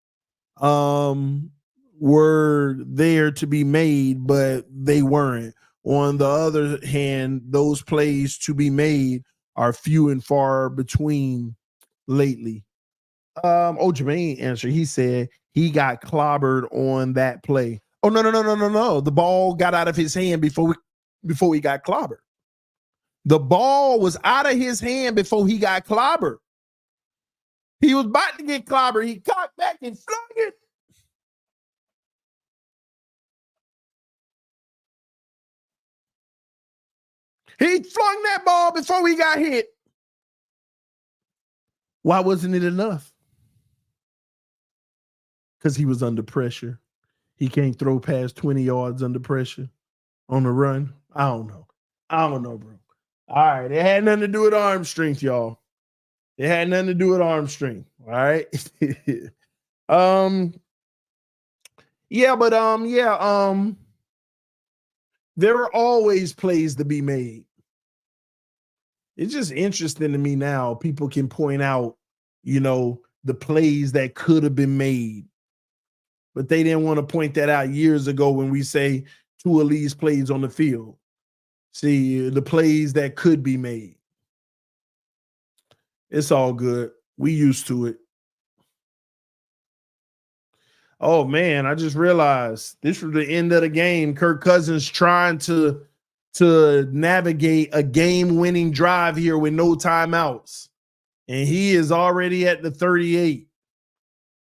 were there to be made, but they weren't. On the other hand, those plays to be made are few and far between lately. Jermaine answered. He said he got clobbered on that play. Oh, no. The ball got out of his hand before he got clobbered. The ball was out of his hand before he got clobbered. He was about to get clobbered. He cocked back and flung it. He flung that ball before he got hit. Why wasn't it enough? Because he was under pressure. He can't throw past 20 yards under pressure on the run. I don't know, bro. All right. It had nothing to do with arm strength, y'all. It had nothing to do with arm strength. All right. There are always plays to be made. It's just interesting to me now. People can point out, the plays that could have been made, but they didn't want to point that out years ago when we say Tua leaves plays on the field. See, the plays that could be made. It's all good. We used to it. Oh, man, I just realized this was the end of the game. Kirk Cousins trying to navigate a game-winning drive here with no timeouts. And he is already at the 38.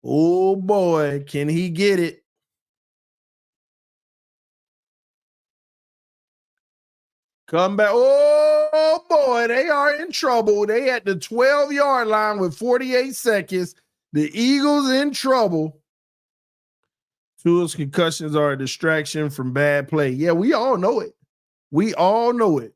Oh boy, can he get it? Come back. Oh boy, they are in trouble. They at the 12-yard line with 48 seconds. The Eagles in trouble. Tua's concussions are a distraction from bad play. Yeah, we all know it. We all know it.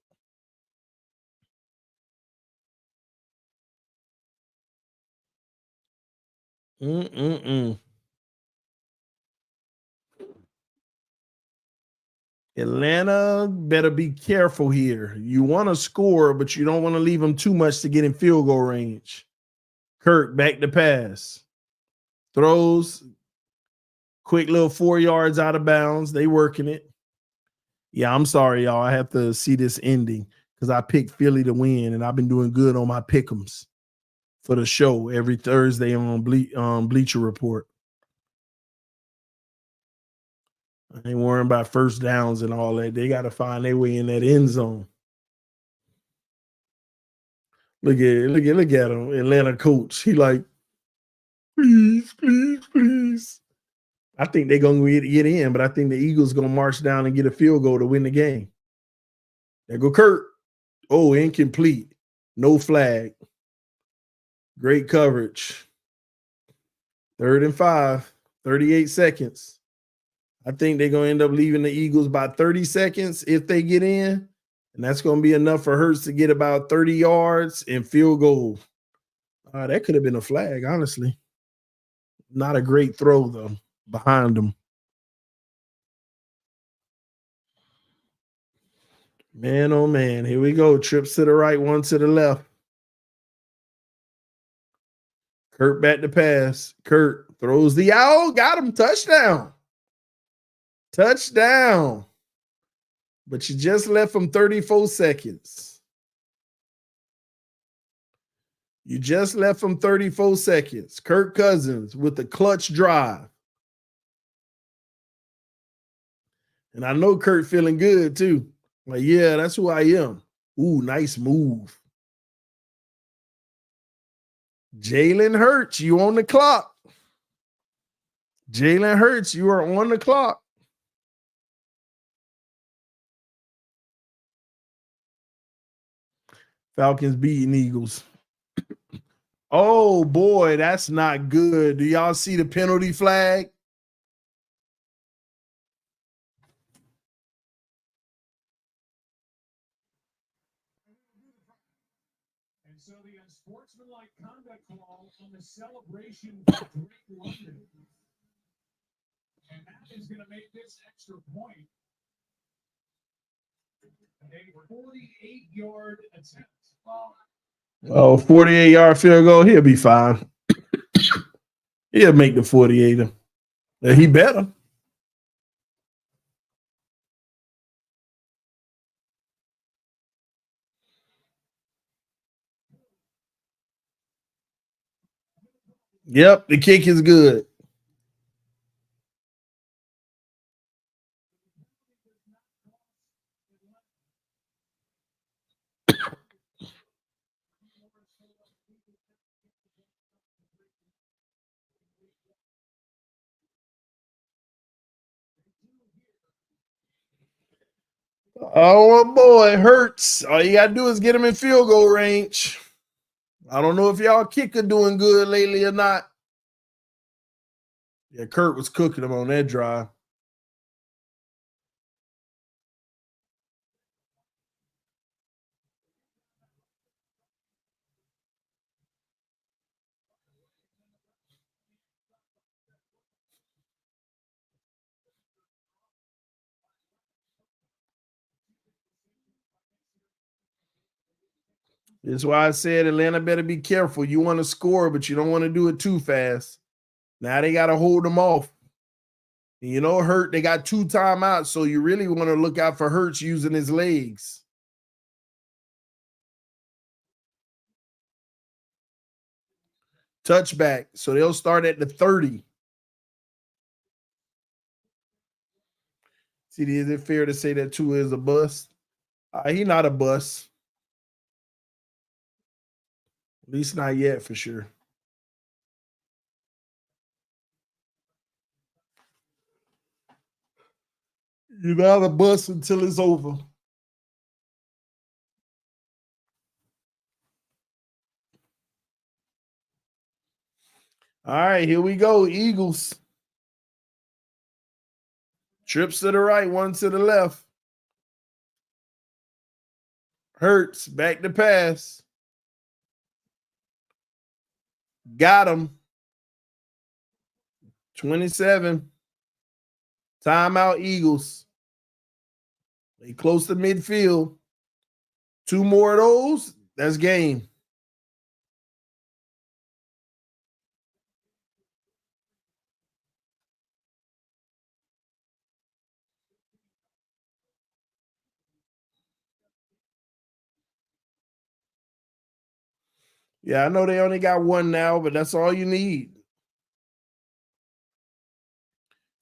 Atlanta better be careful here. You want to score, but you don't want to leave them too much to get in field goal range. Kirk back to pass. Throws. Quick little 4 yards out of bounds. They working it. Yeah, I'm sorry, y'all. I have to see this ending because I picked Philly to win, and I've been doing good on my pick'ems for the show every Thursday on Bleacher Report. I ain't worrying about first downs and all that. They got to find their way in that end zone. Look at him, Atlanta coach. He like, please, please, please. I think they're gonna get in, but I think the Eagles gonna march down and get a field goal to win the game. There go Kurt. Oh, incomplete. No flag. Great coverage. 3rd and 5, 38 seconds. I think they're going to end up leaving the Eagles by 30 seconds if they get in. And that's going to be enough for Hurts to get about 30 yards and field goal. That could have been a flag, honestly. Not a great throw, though, behind them. Man, oh, man. Here we go. Trips to the right, one to the left. Kurt back to pass. Kurt throws the owl. Got him. Touchdown. Touchdown. But you just left him 34 seconds. You just left him 34 seconds. Kirk Cousins with the clutch drive. And I know Kurt feeling good too. Like, yeah, that's who I am. Ooh, nice move. Jalen Hurts, you on the clock. Jalen Hurts, you are on the clock. Falcons beating Eagles. Oh boy, that's not good. Do y'all see the penalty flag? And so the unsportsmanlike conduct call on the celebration for Drake London. And that is going to make this extra point a 48-yard attempt. Oh, 48-yard field goal. He'll be fine. He'll make the 48. He better. Yep, the kick is good. Oh boy, it hurts. All you gotta do is get him in field goal range. I don't know if y'all kicker doing good lately or not. Yeah, Kurt was cooking him on that drive. That's why I said Atlanta better be careful. You want to score, but you don't want to do it too fast. Now they got to hold them off. And you know, Hurt, they got 2 timeouts, so you really want to look out for Hurts using his legs. Touchback. So they'll start at the 30. See, is it fair to say that Tua is a bust? He's not a bust. At least not yet, for sure. You're not a bust until it's over. All right, here we go. Eagles. Trips to the right, one to the left. Hurts, back to pass. Got him. 27. Timeout, Eagles. They close to midfield. 2 more of those. That's game. Yeah, I know they only got one now, but that's all you need.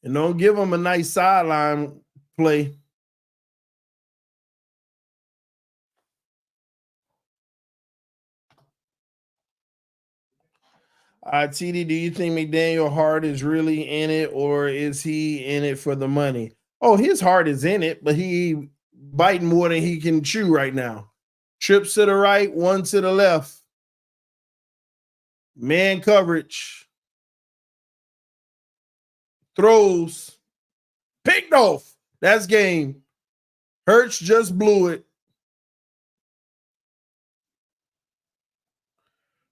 And don't give them a nice sideline play. TD, do you think McDaniel heart is really in it, or is he in it for the money? Oh, his heart is in it, but he biting more than he can chew right now. Trips to the right, one to the left. Man coverage. Throws. Picked off. That's game. Hurts just blew it.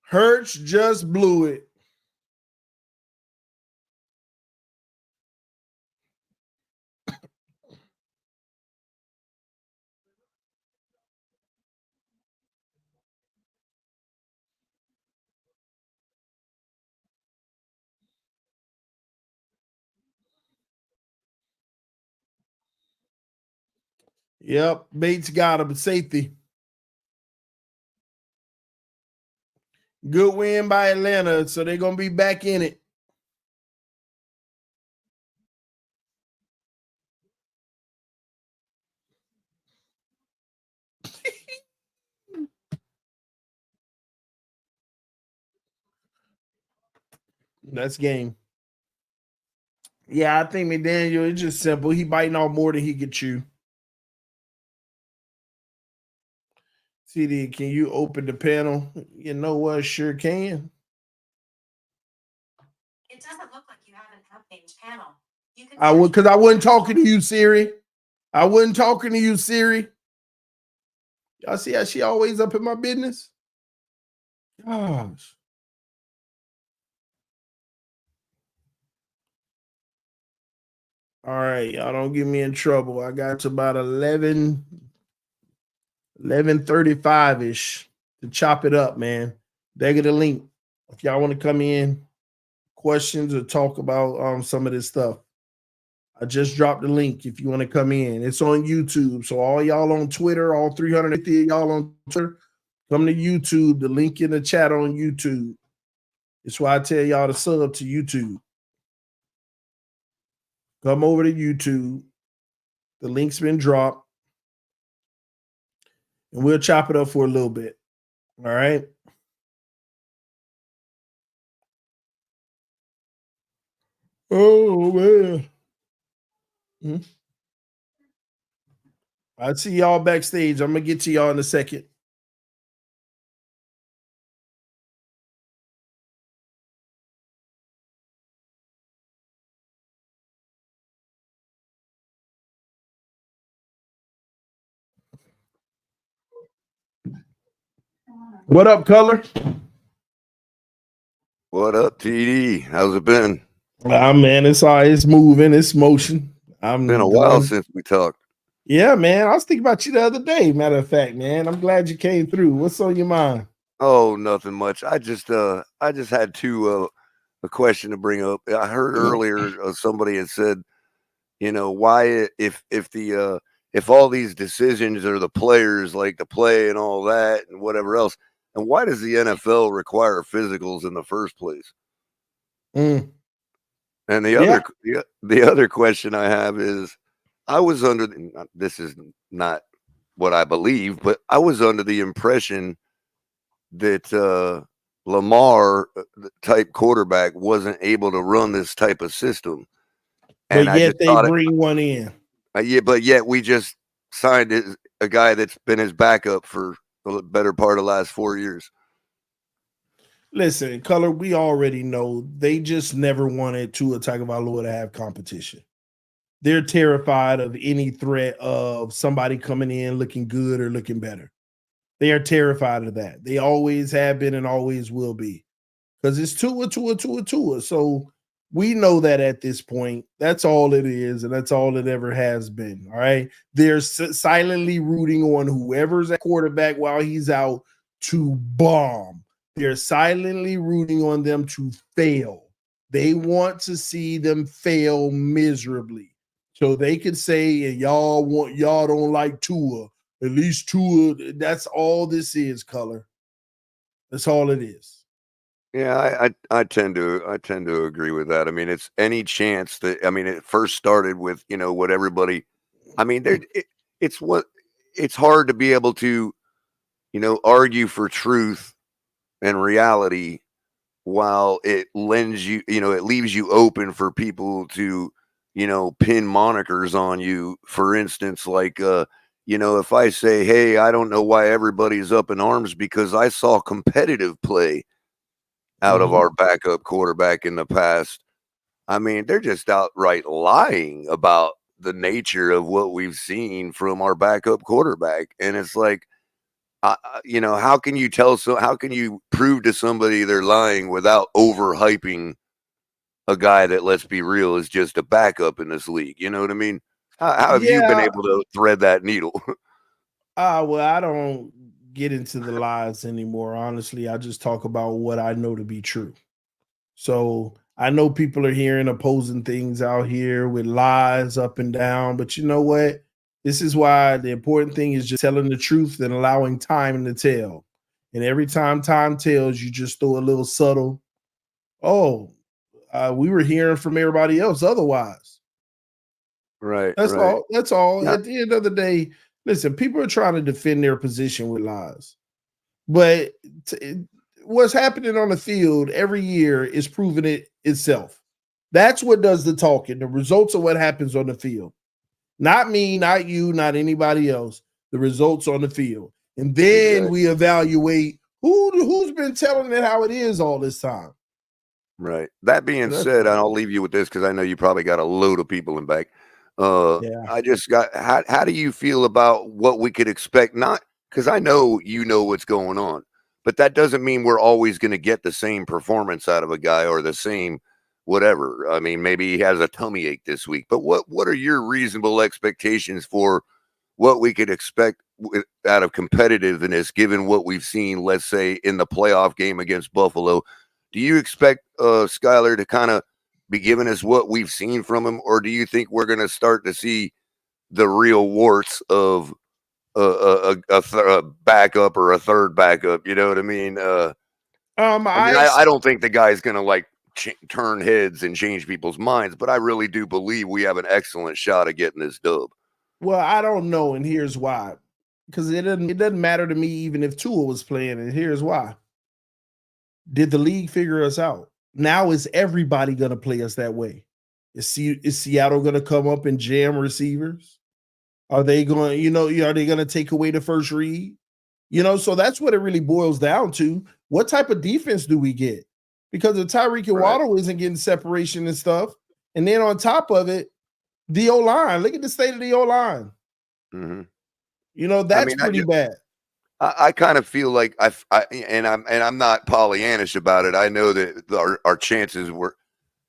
Hurts just blew it. Yep, Bates got him. Safety. Good win by Atlanta, so they're going to be back in it. That's game. Yeah, I think McDaniel is just simple. He biting off more than he could chew. CD, can you open the panel? You know what? Sure can. It doesn't look like you have an app-page panel. You can I would, because I wasn't talking to you, Siri. I wasn't talking to you, Siri. Y'all see how she always up in my business? Gosh. All right, y'all don't get me in trouble. I got to about 11:35-ish to chop it up, man. There get a link. If y'all want to come in, questions or talk about some of this stuff. I just dropped the link if you want to come in. It's on YouTube. So all y'all on Twitter, all 350 of y'all on Twitter, come to YouTube. The link in the chat on YouTube. It's why I tell y'all to sub to YouTube. Come over to YouTube. The link's been dropped. And we'll chop it up for a little bit. All right. Oh, man. I'll see y'all backstage. I'm going to get to y'all in a second. What up, Color? What up, TD? How's it been? Man, it's all right. It's moving. It's motion. Been a while since we talked. Yeah, man. I was thinking about you the other day. Matter of fact, man, I'm glad you came through. What's on your mind? Oh, nothing much. I just had a question to bring up. I heard earlier somebody had said, why if all these decisions are the players like to play and all that and whatever else, and why does the NFL require physicals in the first place? And the other question I have is, I was under this is not what I believe, but I was under the impression that Lamar type quarterback wasn't able to run this type of system, But and I yet just they thought, bring one in. but yet we just signed a guy that's been his backup for the better part of the last 4 years. Listen, Color, we already know they just never wanted Tua Tagovailoa to have competition. They're terrified of any threat of somebody coming in looking good or looking better. They are terrified of that. They always have been and always will be because it's Tua, Tua, Tua, Tua. So we know that at this point, that's all it is, and that's all it ever has been. All right. They're silently rooting on whoever's at quarterback while he's out to bomb. They're silently rooting on them to fail. They want to see them fail miserably. So they can say, and y'all don't like Tua. At least Tua, that's all this is, Color. That's all it is. Yeah, I tend to agree with that. I mean, it's any chance that, I mean, it first started with, what everybody, I mean, it's hard to be able to, argue for truth and reality while it lends you, it leaves you open for people to, pin monikers on you. For instance, like, if I say, hey, I don't know why everybody's up in arms because I saw competitive play out of Mhm. our backup quarterback in the past. I mean, they're just outright lying about the nature of what we've seen from our backup quarterback. And it's like, how can you how can you prove to somebody they're lying without overhyping a guy that, let's be real, is just a backup in this league? You know what I mean? How have you been Yeah. able to thread that needle? Well, I don't get into the lies anymore. Honestly, I just talk about what I know to be true. So I know people are hearing opposing things out here with lies up and down, but you know what? This is why the important thing is just telling the truth and allowing time to tell. And every time time tells, you just throw a little subtle, oh, we were hearing from everybody else otherwise. Right, That's right. all. That's all. Yeah, At the end of the day, listen, people are trying to defend their position with lies. But what's happening on the field every year is proving it itself. That's what does the talking, the results of what happens on the field. Not me, not you, not anybody else. The results on the field. And then exactly. we evaluate who's been telling it how it is all this time. Right. That being That's said, and all. I'll leave you with this because I know you probably got a load of people in back. Yeah. I just got, how do you feel about what we could expect? Not because I know you know what's going on, but that doesn't mean we're always going to get the same performance out of a guy or the same whatever. I mean, maybe he has a tummy ache this week, but what are your reasonable expectations for what we could expect out of competitiveness, given what we've seen, let's say, in the playoff game against Buffalo? Do you expect Skyler to kind of be giving us what we've seen from him, or do you think we're going to start to see the real warts of a backup or a third backup? You know what I mean? I mean, I I don't think the guy's going to like turn heads and change people's minds, but I really do believe we have an excellent shot at getting this dub. Well, I don't know, and here's why. Because it doesn't matter to me even if Tua was playing, and here's why. Did the league figure us out? Now is everybody going to play us that way? Is Seattle going to come up and jam receivers? Are they going, are they going to take away the first read? So that's what it really boils down to. What type of defense do we get? Because if Tyreek and Right. Waddle isn't getting separation and stuff, and then on top of it, the O line. Look at the state of the O line. Mm-hmm. I That's mean, pretty bad. I kind of feel like I'm not Pollyannish about it. I know that our chances were,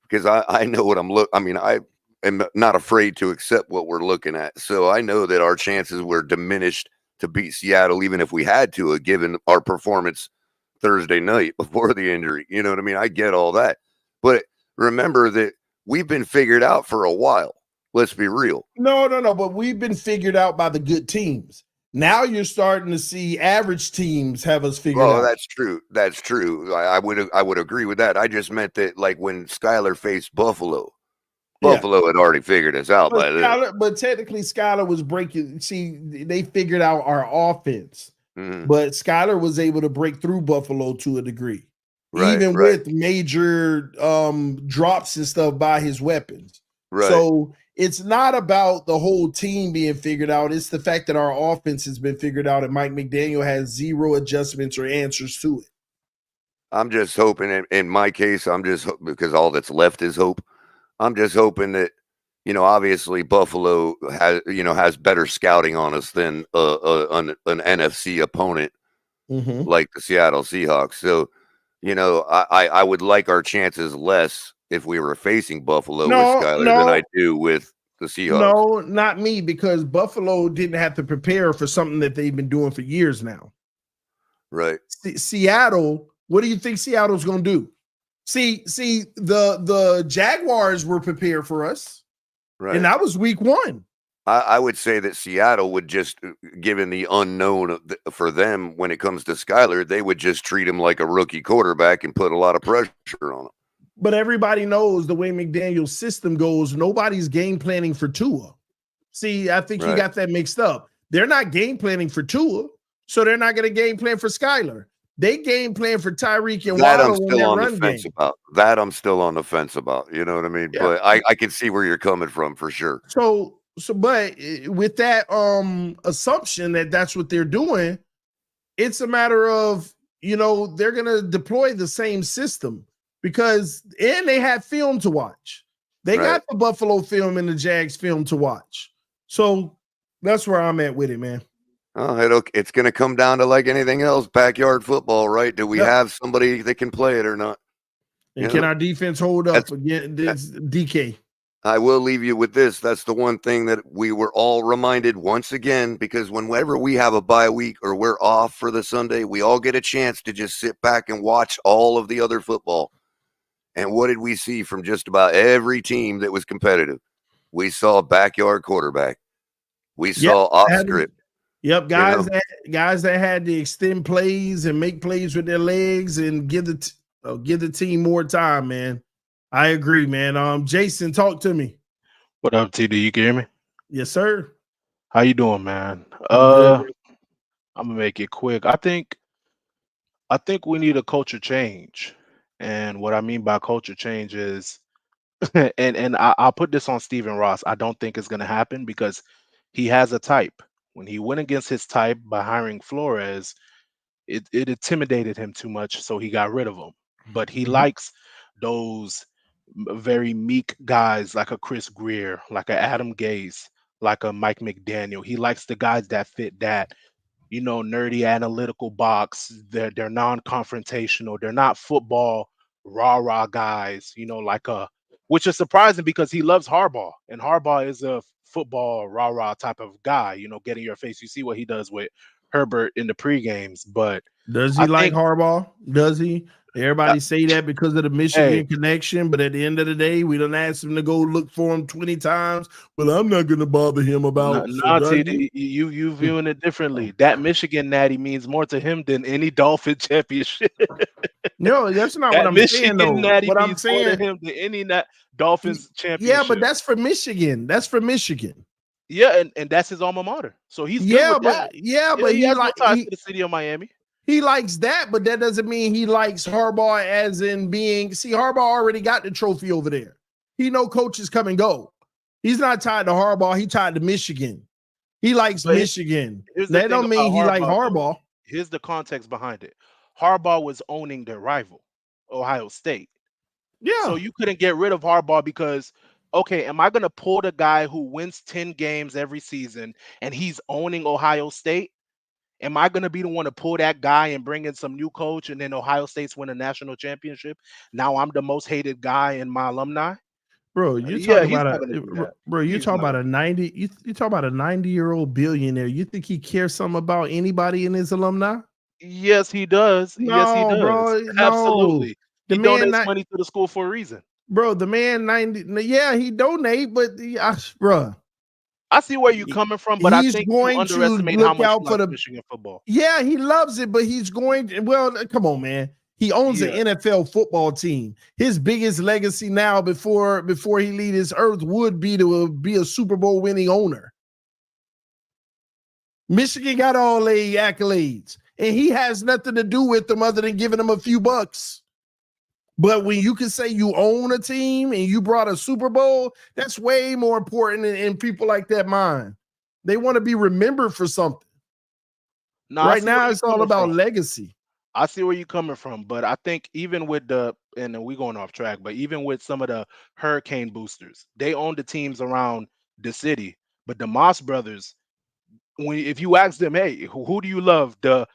because I know what I mean, I am not afraid to accept what we're looking at. So I know that our chances were diminished to beat Seattle, even if we had to, given our performance Thursday night before the injury. You know what I mean? I get all that, but remember that we've been figured out for a while. Let's be real. No. But we've been figured out by the good teams. Now you're starting to see average teams have us figured Well, out. that's true. That's true. I would agree with that. I just meant that, like, when Skyler faced Buffalo, Yeah. Buffalo had already figured us out by then. But technically, Skyler was breaking. See, they figured out our offense. but Skyler was able to break through Buffalo to a degree, even Right. with major drops and stuff by his weapons. Right. So it's not about the whole team being figured out. It's the fact that our offense has been figured out and Mike McDaniel has zero adjustments or answers to it. I'm just hoping, in my case, because all that's left is hope. I'm just hoping that, obviously Buffalo has better scouting on us than an NFC opponent like the Seattle Seahawks. So, I would like our chances less if we were facing Buffalo with Skyler than I do with the Seahawks. No, not me, because Buffalo didn't have to prepare for something that they've been doing for years now. Right. Seattle, what do you think Seattle's going to do? See, the Jaguars were prepared for us, right? And that was week 1. I would say that Seattle would just, given the unknown for them when it comes to Skyler, they would just treat him like a rookie quarterback and put a lot of pressure on him. But everybody knows the way McDaniel's system goes, nobody's game planning for Tua. See, I think you got that mixed up. They're not game planning for Tua, so they're not going to game plan for Skyler. They game plan for Tyreek and Waddle in their run game. That I'm still on the fence about. You know what I mean? Yeah. But I can see where you're coming from for sure. But with that assumption that that's what they're doing, it's a matter of, they're going to deploy the same system because they have film to watch. They got the Buffalo film and the Jags film to watch. So that's where I'm at with it, man. Oh, it's going to come down to like anything else, backyard football, right? Do we have somebody that can play it or not? And can our defense hold up against DK? I will leave you with this. That's the one thing that we were all reminded once again, because whenever we have a bye week or we're off for the Sunday, we all get a chance to just sit back and watch all of the other football. And what did we see from just about every team that was competitive? We saw a backyard quarterback. We saw off script. Yep, guys that had to extend plays and make plays with their legs and give the team more time, man. I agree, man. Jason, talk to me. What up, TD? You can hear me? Yes, sir. How you doing, man? I'm gonna make it quick. I think we need a culture change, and what I mean by culture change is, and I'll put this on Stephen Ross. I don't think it's gonna happen because he has a type. When he went against his type by hiring Flores, it intimidated him too much, so he got rid of him. But he likes those very meek guys like a Chris Greer, like a Adam Gase, like a Mike McDaniel. He likes the guys that fit that, nerdy analytical box. They're non-confrontational. They're not football rah-rah guys, which is surprising because he loves Harbaugh, and Harbaugh is a football rah-rah type of guy, get in your face. You see what he does with Herbert in the pre-games, but does he like Harbaugh? Does he? Everybody say that because of the Michigan connection, but at the end of the day, we done asked him to go look for him 20 times. Well, I'm not going to bother him about you viewing it differently. That Michigan natty means more to him than any Dolphin championship. No, that's not what I'm saying, though. What I'm saying more to him than any Dolphins championship. Yeah, but that's for Michigan. That's for Michigan. Yeah, and that's his alma mater. So he's good with that. But he has no ties to the city of Miami. He likes that, but that doesn't mean he likes Harbaugh as in being. See, Harbaugh already got the trophy over there. He know coaches come and go. He's not tied to Harbaugh. He tied to Michigan. He likes Michigan. That don't mean he likes Harbaugh. Here's the context behind it. Harbaugh was owning their rival, Ohio State. Yeah. So you couldn't get rid of Harbaugh because, okay, am I going to pull the guy who wins 10 games every season and he's owning Ohio State? Am I going to be the one to pull that guy and bring in some new coach and then Ohio State's win a national championship? Now I'm the most hated guy in my alumni. Bro, you talk about you talk about a 90 you talk about a 90-year-old billionaire. You think he cares something about anybody in his alumni? Yes, he does. No, yes, he does. Bro, absolutely. The he man donates money to the school for a reason. Bro, the man 90. Yeah, he donate, but bro. I see where you're coming from, but I think you underestimate how much he likes Michigan football. Yeah, he loves it, but he's going to, well, come on, man. He owns an NFL football team. His biggest legacy now before he leave this earth would be to be a Super Bowl winning owner. Michigan got all the accolades, and he has nothing to do with them other than giving them a few bucks. But when you can say you own a team and you brought a Super Bowl, that's way more important in people like that mind. They want to be remembered for something. No, I Right see where now, you're it's all coming about from. legacy. I see where you're coming from, but I think even with the and then we going off track, but even with some of the hurricane boosters, they own the teams around the city. But the Moss brothers, when if you ask them, hey, who do you love? The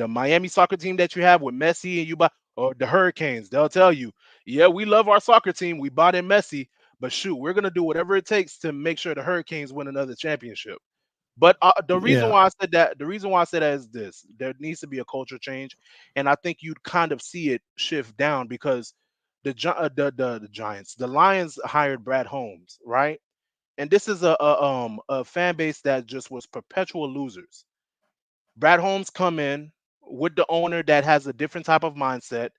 Miami soccer team that you have with Messi and you buy or the Hurricanes, they'll tell you, yeah, we love our soccer team. We bought in Messi, but shoot, we're gonna do whatever it takes to make sure the Hurricanes win another championship. But the reason Yeah. why I said that, the reason why I said that is this: there needs to be a culture change, and I think you'd kind of see it shift down because the Giants, the Lions hired Brad Holmes, right? And this is a fan base that just was perpetual losers. Brad Holmes come in with the owner that has a different type of mindset,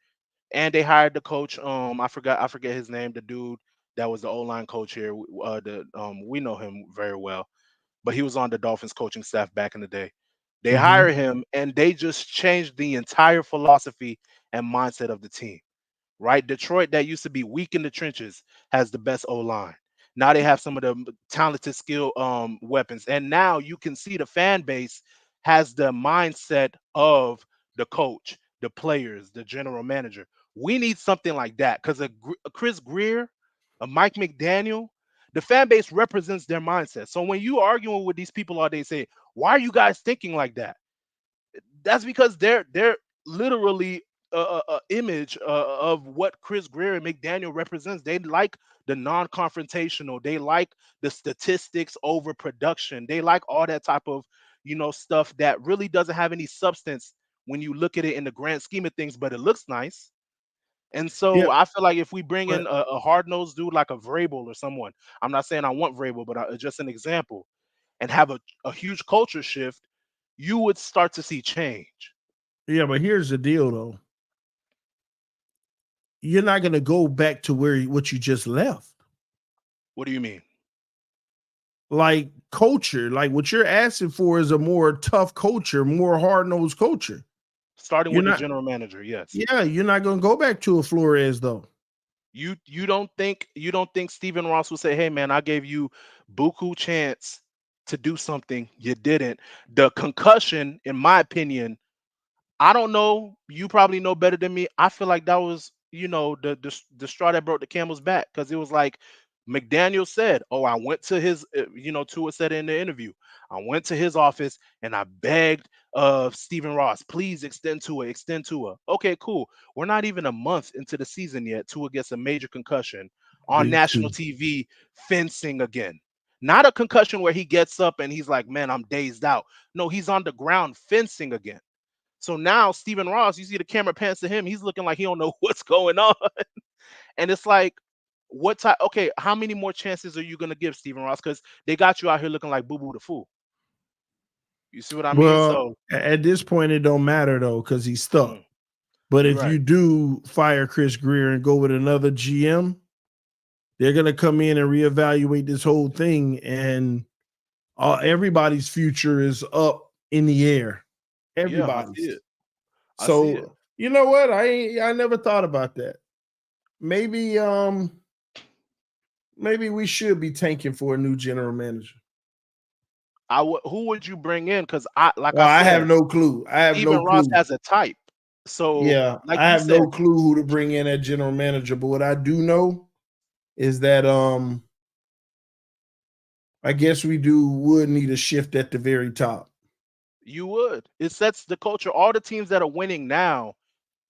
and they hired the coach. I forget his name, the dude that was the O line coach here. We know him very well, but he was on the Dolphins coaching staff back in the day. They Mm-hmm. hire him and they just changed the entire philosophy and mindset of the team. Right? Detroit, that used to be weak in the trenches, has the best O line. Now they have some of the talented skill weapons, and now you can see the fan base has the mindset of the coach, the players, the general manager. We need something like that because a Chris Greer, a Mike McDaniel, the fan base represents their mindset. So when you arguing with these people all day, say, "Why are you guys thinking like that?" That's because they're literally a image of what Chris Greer and McDaniel represents. They like the non-confrontational. They like the statistics over production. They like all that type of stuff that really doesn't have any substance when you look at it in the grand scheme of things, but it looks nice. And Yeah. so I feel like if we bring in But a hard-nosed dude like a Vrabel or someone, I'm not saying I want Vrabel, but just an example, and have a huge culture shift, you would start to see change. but here's the deal though. You're not gonna go back to what you just left. What do you mean? Like culture, like what you're asking for is a more tough culture, more hard-nosed culture. Starting You're with the not, general manager, yes. yeah, you're not gonna go back to a Flores though. You don't think Stephen Ross will say, "Hey man, I gave you buku chance to do something, you didn't." The concussion, in my opinion, I don't know. You probably know better than me. I feel like that was, the straw that broke the camel's back because it was like McDaniel said, "Oh, I went to his, Tua said in the interview, I went to his office and I begged Stephen Ross, please extend Tua, extend Tua." Okay, cool. We're not even a month into the season yet. Tua gets a major concussion on Big national two. TV, fencing again. Not a concussion where he gets up and he's like, "Man, I'm dazed out." No, he's on the ground fencing again. So now Stephen Ross, you see the camera pans to him, he's looking like he don't know what's going on. And it's like, what type? Okay, how many more chances are you gonna give Stephen Ross? Because they got you out here looking like Boo Boo the Fool. You see what I mean? Well, So at this point, it don't matter though, because he's stuck. mm, But you're if right. you do fire Chris Greer and go with another GM, they're gonna come in and reevaluate this whole thing, and everybody's future is up in the air. Yeah, I see Everybody's. it. I see it. So you know what? I never thought about that. Maybe maybe we should be tanking for a new general manager. Who would you bring in? Because like Well, I I have said, no clue. I have Stephen no Ross clue. has a type. So, Yeah, like I you have said, no clue who to bring in at general manager. But what I do know is that I guess we do would need a shift at the very top. you would. It sets the culture. All the teams that are winning now,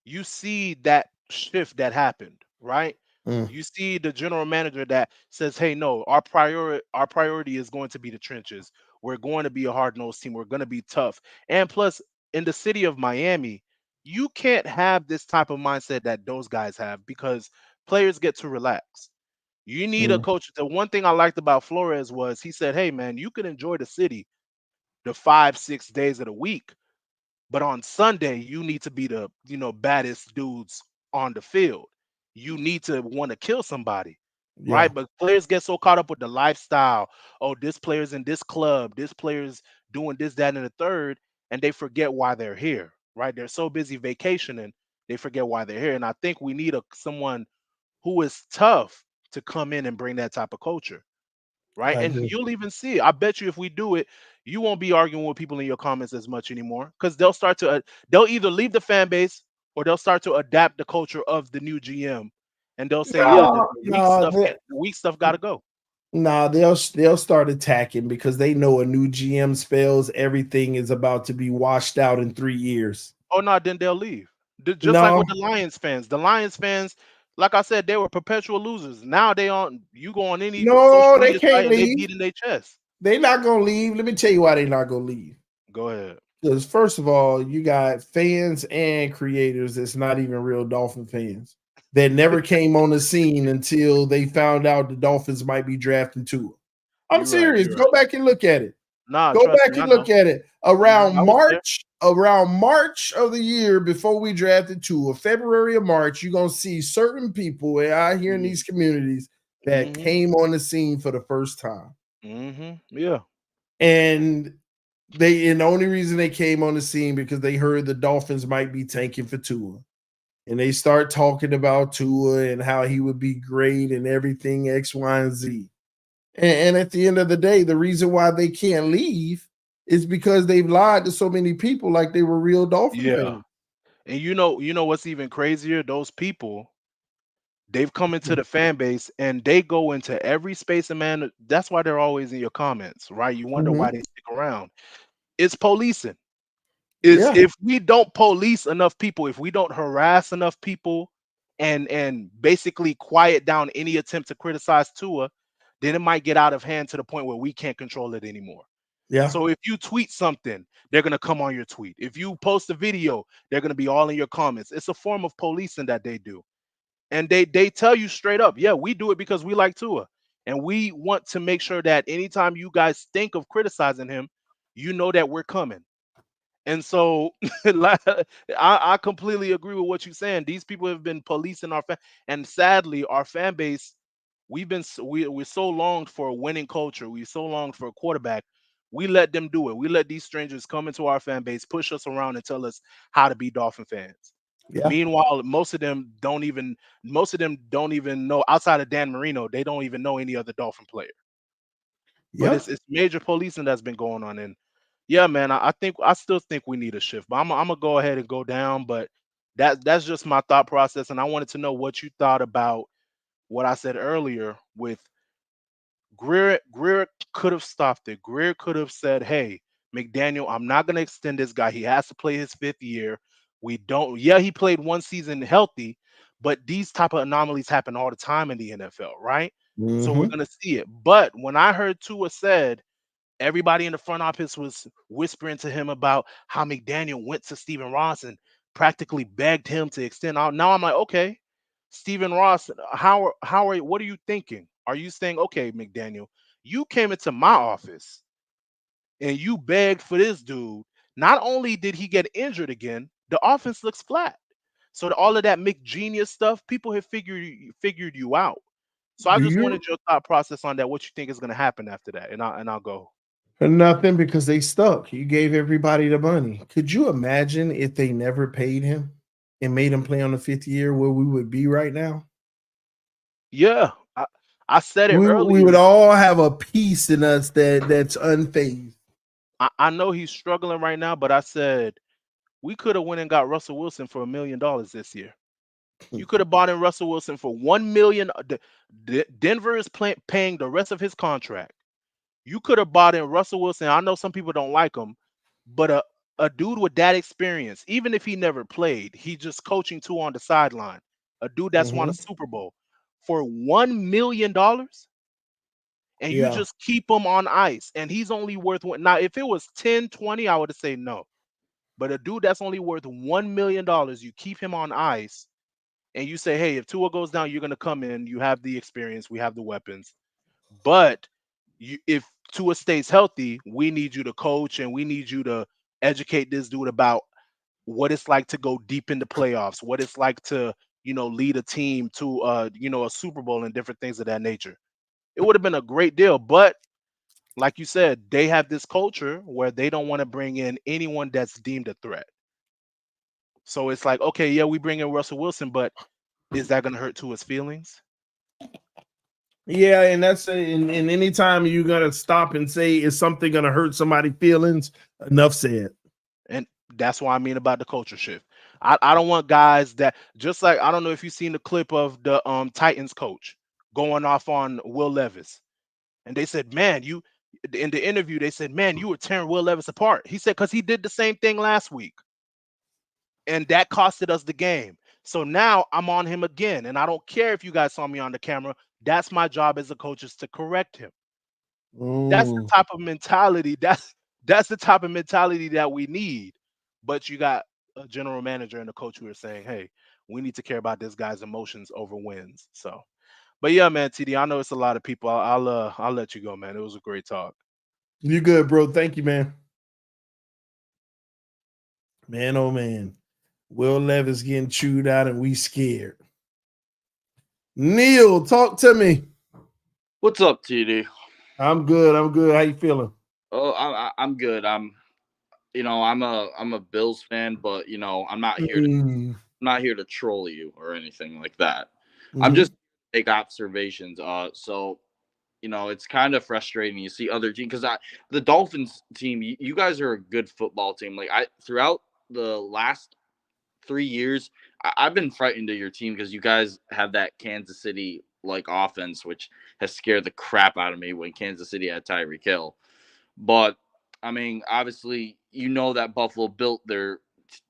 you see that shift that happened, right? Mm, You see the general manager that says, "Hey, no, our priority is going to be the trenches. We're going to be a hard-nosed team. We're going to be tough." And plus, in the city of Miami, you can't have this type of mindset that those guys have because players get to relax. You need a mm, coach. The one thing I liked about Flores was he said, "Hey, man, you can enjoy the city the 5, 6 days of the week, but on Sunday, you need to be the, baddest dudes on the field. You need to want to kill somebody, yeah. right? But players get so caught up with the lifestyle. Oh, this player's in this club. This player's doing this, that, and the third, and they forget why they're here, right? They're so busy vacationing, they forget why they're here. And I think we need someone who is tough to come in and bring that type of culture, right? I And agree. you'll even see it. I bet you if we do it, you won't be arguing with people in your comments as much anymore because they'll start to they'll either leave the fan base or they'll start to adapt the culture of the new GM, and they'll say, "Yeah, No, the weak stuff got to go." they'll start attacking because they know a new GM spells everything is about to be washed out in 3 years. Oh no, then they'll leave. Just like with No, the Lions fans. The Lions fans, like I said, they were perpetual losers. Now they on you go on any no, social they media site can't and they leave. beating their chest. They're not gonna leave. Let me tell you why they're not gonna leave. Go ahead. Because first of all, you got fans and creators that's not even real Dolphin fans that never came on the scene until they found out the Dolphins might be drafting Tua. I'm You're right. serious. You're Go right. back and look at it. Nah, Go trust back me, I and know. look at it. I was there. Around March of the year before we drafted Tua, February or March, you're gonna see certain people out here in Mhm. these communities that Mhm. came on the scene for the first time. Mhm. Yeah. And the only reason they came on the scene because they heard the Dolphins might be tanking for Tua. And they start talking about Tua and how he would be great and everything X, Y, and Z. And at the end of the day, the reason why they can't leave is because they've lied to so many people like they were real Dolphin Yeah. fans. And you know what's even crazier? Those people, they've come into the fan base and they go into every space and man, that's why they're always in your comments, right? You wonder Mhm. why they stick around. It's policing. Is Yeah, if we don't police enough people, if we don't harass enough people and basically quiet down any attempt to criticize Tua, then it might get out of hand to the point where we can't control it anymore. yeah, So if you tweet something, they're gonna come on your tweet. If you post a video, they're gonna be all in your comments. It's a form of policing that they do. And they tell you straight up, yeah, we do it because we like Tua. And we want to make sure that anytime you guys think of criticizing him, you know that we're coming. And so I completely agree with what you're saying. These people have been policing and sadly our fan base, we're so longed for a winning culture. We so longed for a quarterback. We let them do it. We let these strangers come into our fan base, push us around and tell us how to be Dolphin fans. yeah, Meanwhile, most of them don't even know outside of Dan Marino, they don't even know any other Dolphin player. But yep, it's major policing that's been going on. And yeah, man, I still think we need a shift. But I'm gonna go ahead and go down. But that's just my thought process. And I wanted to know what you thought about what I said earlier with Greer could have stopped it. Greer could have said, "Hey, McDaniel, I'm not going to extend this guy. He has to play his fifth year. We don't. Yeah, he played one season healthy, but these type of anomalies happen all the time in the NFL, right? So we're hmm going to see it. But when I heard Tua said everybody in the front office was whispering to him about how McDaniel went to Stephen Ross and practically begged him to extend out. Now I'm like, okay, Stephen Ross, what are you thinking? Are you saying, okay, McDaniel, you came into my office and you begged for this dude. Not only did he get injured again, the offense looks flat. So all of that McGenius stuff, people have figured you out. So I Do just you wanted your thought process on that. What you think is going to happen after that, and I'll go. nothing because they stuck. You gave everybody the money. Could you imagine if they never paid him and made him play on the fifth year where we would be right now? Yeah, I said it We would earlier. all have a piece in us that's unfazed. I know he's struggling right now, but I said we could have went and got Russell Wilson for $1 million this year. You could have bought in Russell Wilson for 1 million. Denver is paying the rest of his contract. You could have bought in Russell Wilson. I know some people don't like him, but a dude with that experience, even if he never played, he just coaching two on the sideline. A dude that's won a Mhm. Super Bowl for $1 million, and you Yeah. just keep him on ice, and he's only worth one. Now, if it was 10, 20, I would have said no. But a dude that's only worth $1 million, you keep him on ice, and you say, hey, if Tua goes down, you're gonna come in. You have the experience, we have the weapons. But if Tua stays healthy, we need you to coach and we need you to educate this dude about what it's like to go deep in the playoffs, what it's like to, lead a team to a Super Bowl and different things of that nature. It would have been a great deal, but like you said, they have this culture where they don't want to bring in anyone that's deemed a threat. So it's like, okay, yeah, we bring in Russell Wilson, but is that going to hurt Tua's feelings? Yeah, and and anytime you're gonna stop and say is something gonna hurt somebody's feelings, enough said. And that's what I mean about the culture shift. I don't want guys that, just like, I don't know if you've seen the clip of the Titans coach going off on Will Levis. And they said, man, you, in the interview, they said, man, you were tearing Will Levis apart. He said, because he did the same thing last week. And that costed us the game. So now I'm on him again. And I don't care if you guys saw me on the camera. That's my job as a coach, is to correct him. That's the type of mentality. That's the type of mentality that we need. But you got a general manager and a coach who are saying, hey, we need to care about this guy's emotions over wins. So, but yeah, man, TD, I know it's a lot of people. I'll let you go, man. It was a great talk. You good, bro? Thank you, man. Man, oh man, Will Levis getting chewed out, and we scared. Neil, talk to me. What's up, TD? I'm good. I'm good. How you feeling? Oh, I'm good. I'm a Bills fan, but I'm not here to troll you or anything like that. I'm just make observations. So it's kind of frustrating. You see other teams, because the Dolphins team, you guys are a good football team. Like, throughout the last 3 years, I've been frightened of your team because you guys have that Kansas City like offense, which has scared the crap out of me when Kansas City had Tyreek Hill. But I mean, obviously, that Buffalo built their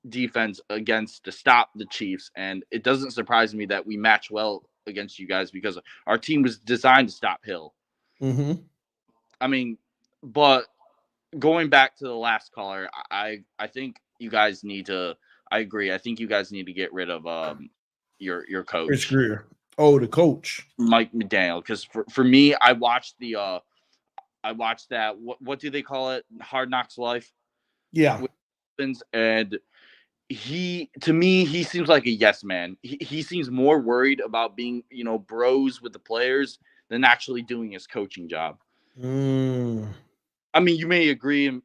defense against to stop the Chiefs, and it doesn't surprise me that we match well against you guys because our team was designed to stop Hill. I mean, but going back to the last caller, I think you guys need to. I agree. I think you guys need to get rid of your Chris coach, Greer. Oh, the coach, Mike McDaniel. Because for me, I watched that. What do they call it? Hard Knocks Life. Yeah. And to me, he seems like a yes man. He seems more worried about being, bros with the players than actually doing his coaching job. I mean, you may agree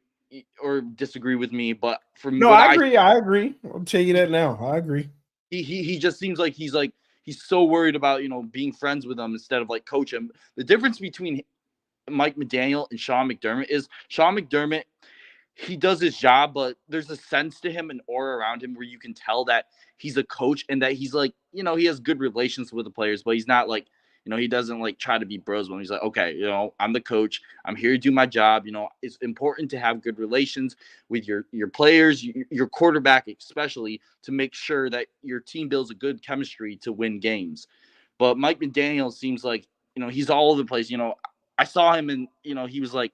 or disagree with me, but no, I agree. I agree. I'll tell you that now. I agree. He just seems like he's so worried about, being friends with them instead of like coach him. The difference between Mike McDaniel and Sean McDermott is Sean McDermott, he does his job, but there's a sense to him, an aura around him where you can tell that he's a coach and that he's like, he has good relations with the players, but he's not like, he doesn't like try to be bros when he's like, okay, I'm the coach. I'm here to do my job. It's important to have good relations with your players, your quarterback, especially to make sure that your team builds a good chemistry to win games. But Mike McDaniel seems like, he's all over the place. I saw him and, he was like,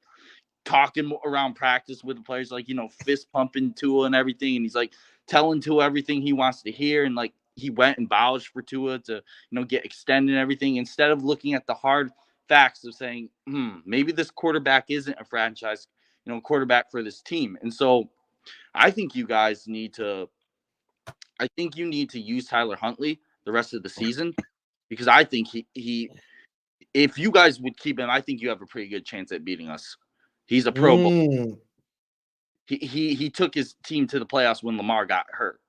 talking around practice with the players, like, fist pumping Tua and everything. And he's like telling Tua everything he wants to hear. And like, he went and vouched for Tua to, get extended and everything, instead of looking at the hard facts of saying, maybe this quarterback isn't a franchise, quarterback for this team. And so I think you guys need to use Tyler Huntley the rest of the season, because I think he if you guys would keep him, I think you have a pretty good chance at beating us. He's a Pro Bowl. He took his team to the playoffs when Lamar got hurt,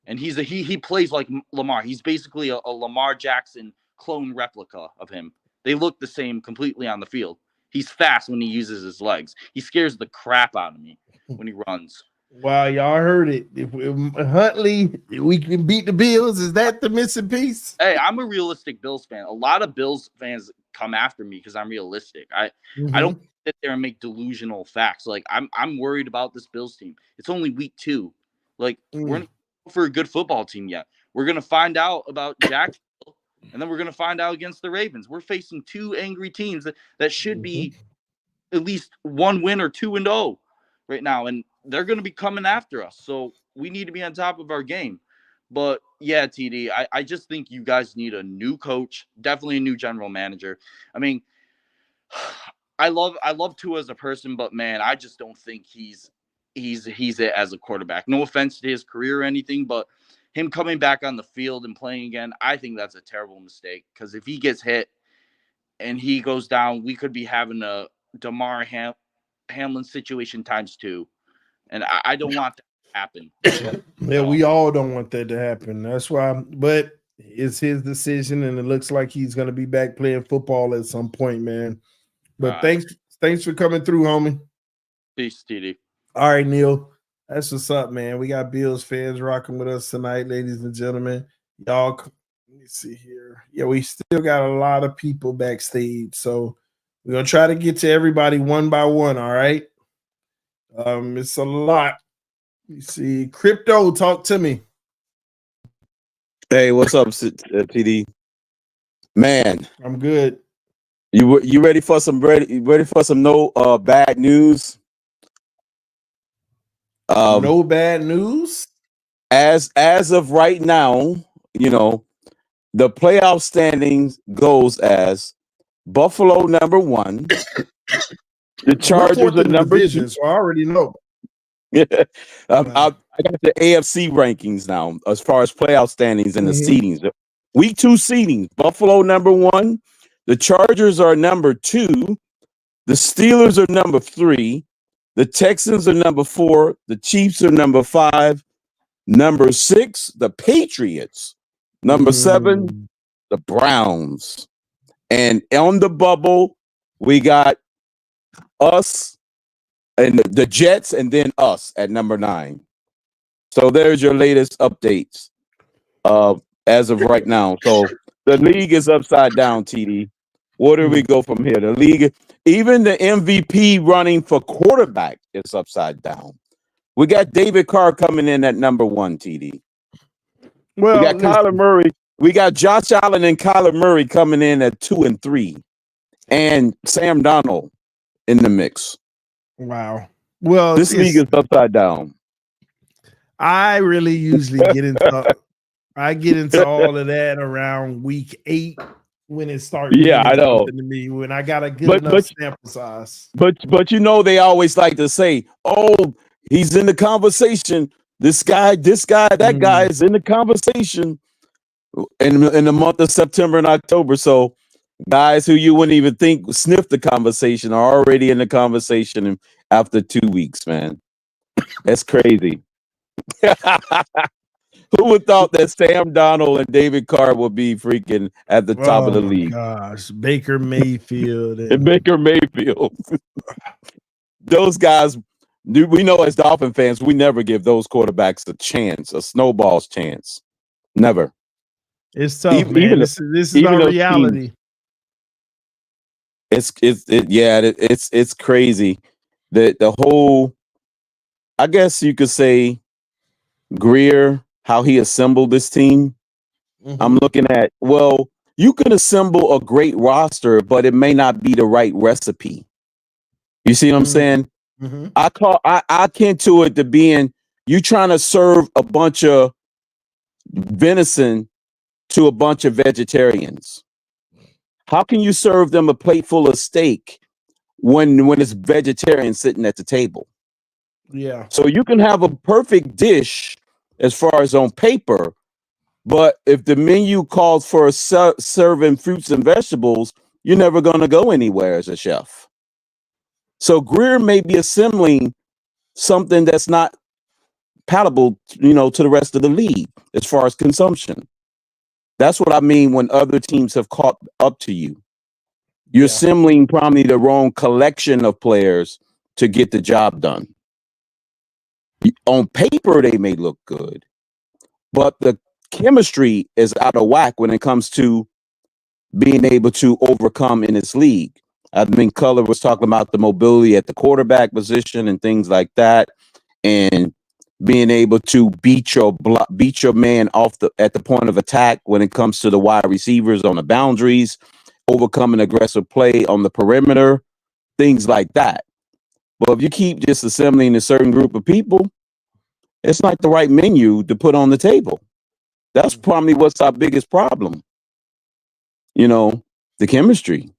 and he plays like Lamar. He's basically a Lamar Jackson clone replica of him. They look the same completely on the field. He's fast when he uses his legs. He scares the crap out of me when he runs. Wow, y'all heard it. If Huntley, we can beat the Bills. Is that the missing piece? Hey, I'm a realistic Bills fan. A lot of Bills fans come after me because I'm realistic. I don't sit there and make delusional facts. Like, I'm worried about this Bills team. It's only week 2. Like, we're not for a good football team yet. We're gonna find out about Jacksonville, and then we're gonna find out against the Ravens. We're facing 2 angry teams that should be at least 1 win or 2-0 right now, and they're gonna be coming after us. So we need to be on top of our game. But yeah, TD, I just think you guys need a new coach, definitely a new general manager. I mean, I love Tua as a person, but man, I just don't think he's it as a quarterback. No offense to his career or anything, but him coming back on the field and playing again, I think that's a terrible mistake, because if he gets hit and he goes down, we could be having to Hamlin situation times 2, and I don't want that to happen. Yeah, we all don't want that to happen. That's why, but it's his decision, and it looks like he's going to be back playing football at some point, man. But thanks for coming through, homie. Peace, TD. All right, Neil. That's what's up, man. We got Bills fans rocking with us tonight, ladies and gentlemen. Y'all, let me see here. Yeah, we still got a lot of people backstage, so we're gonna try to get to everybody one by one. All right. It's a lot. You see, Crypto, talk to me. Hey, what's up, TD? Man, I'm good. you ready for some no bad news? No bad news. As of right now, the playoff standings goes as Buffalo number 1, the Chargers are number 2. So I already know. Yeah, I got the AFC rankings now as far as playoff standings and the seedings. Week 2 seedings: Buffalo number 1, the Chargers are number 2, the Steelers are number 3, the Texans are number 4, the Chiefs are number 5, number 6, the Patriots, number 7, the Browns, and on the bubble we got us and the Jets, and then us at number 9. So there's your latest updates as of right now. So the league is upside down, TD. Where do we go from here? The league, even the MVP running for quarterback is upside down. We got David Carr coming in at number 1, TD. Well, we got Kyler Murray. We got Josh Allen and Kyler Murray coming in at 2 and 3. And Sam Darnold in the mix. Wow. Well, this league is upside down. I really usually get into all of that around week 8 when it starts. Yeah, I know. To me when I got a good enough sample size. But they always like to say, "Oh, he's in the conversation. This guy, that guy is in the conversation." In the month of September and October, so guys who you wouldn't even think sniff the conversation are already in the conversation after 2 weeks, man. That's crazy. Who would thought that Sam Darnold and David Carr would be freaking at the top of the league? Gosh, Baker Mayfield and Baker Mayfield. Those guys, we know as Dolphin fans, we never give those quarterbacks a chance, a snowball's chance. Never. It's tough, man. This is our reality. It's crazy. The whole, I guess you could say, Greer, how he assembled this team. I'm looking at, well, you can assemble a great roster, but it may not be the right recipe. You see what I'm saying? I akin to it to being you trying to serve a bunch of venison to a bunch of vegetarians. How can you serve them a plate full of steak when it's vegetarian sitting at the table? Yeah. So you can have a perfect dish as far as on paper, but if the menu calls for serving fruits and vegetables, you're never going to go anywhere as a chef. So Greer may be assembling something that's not palatable, to the rest of the league as far as consumption. That's what I mean when other teams have caught up to you. You're assembling probably the wrong collection of players to get the job done. On paper, they may look good, but the chemistry is out of whack when it comes to being able to overcome in this league. I mean, Color was talking about the mobility at the quarterback position and things like that, and being able to beat your man at the point of attack when it comes to the wide receivers on the boundaries, overcoming aggressive play on the perimeter, things like that. But if you keep just assembling a certain group of people, it's not the right menu to put on the table. That's probably what's our biggest problem. The chemistry.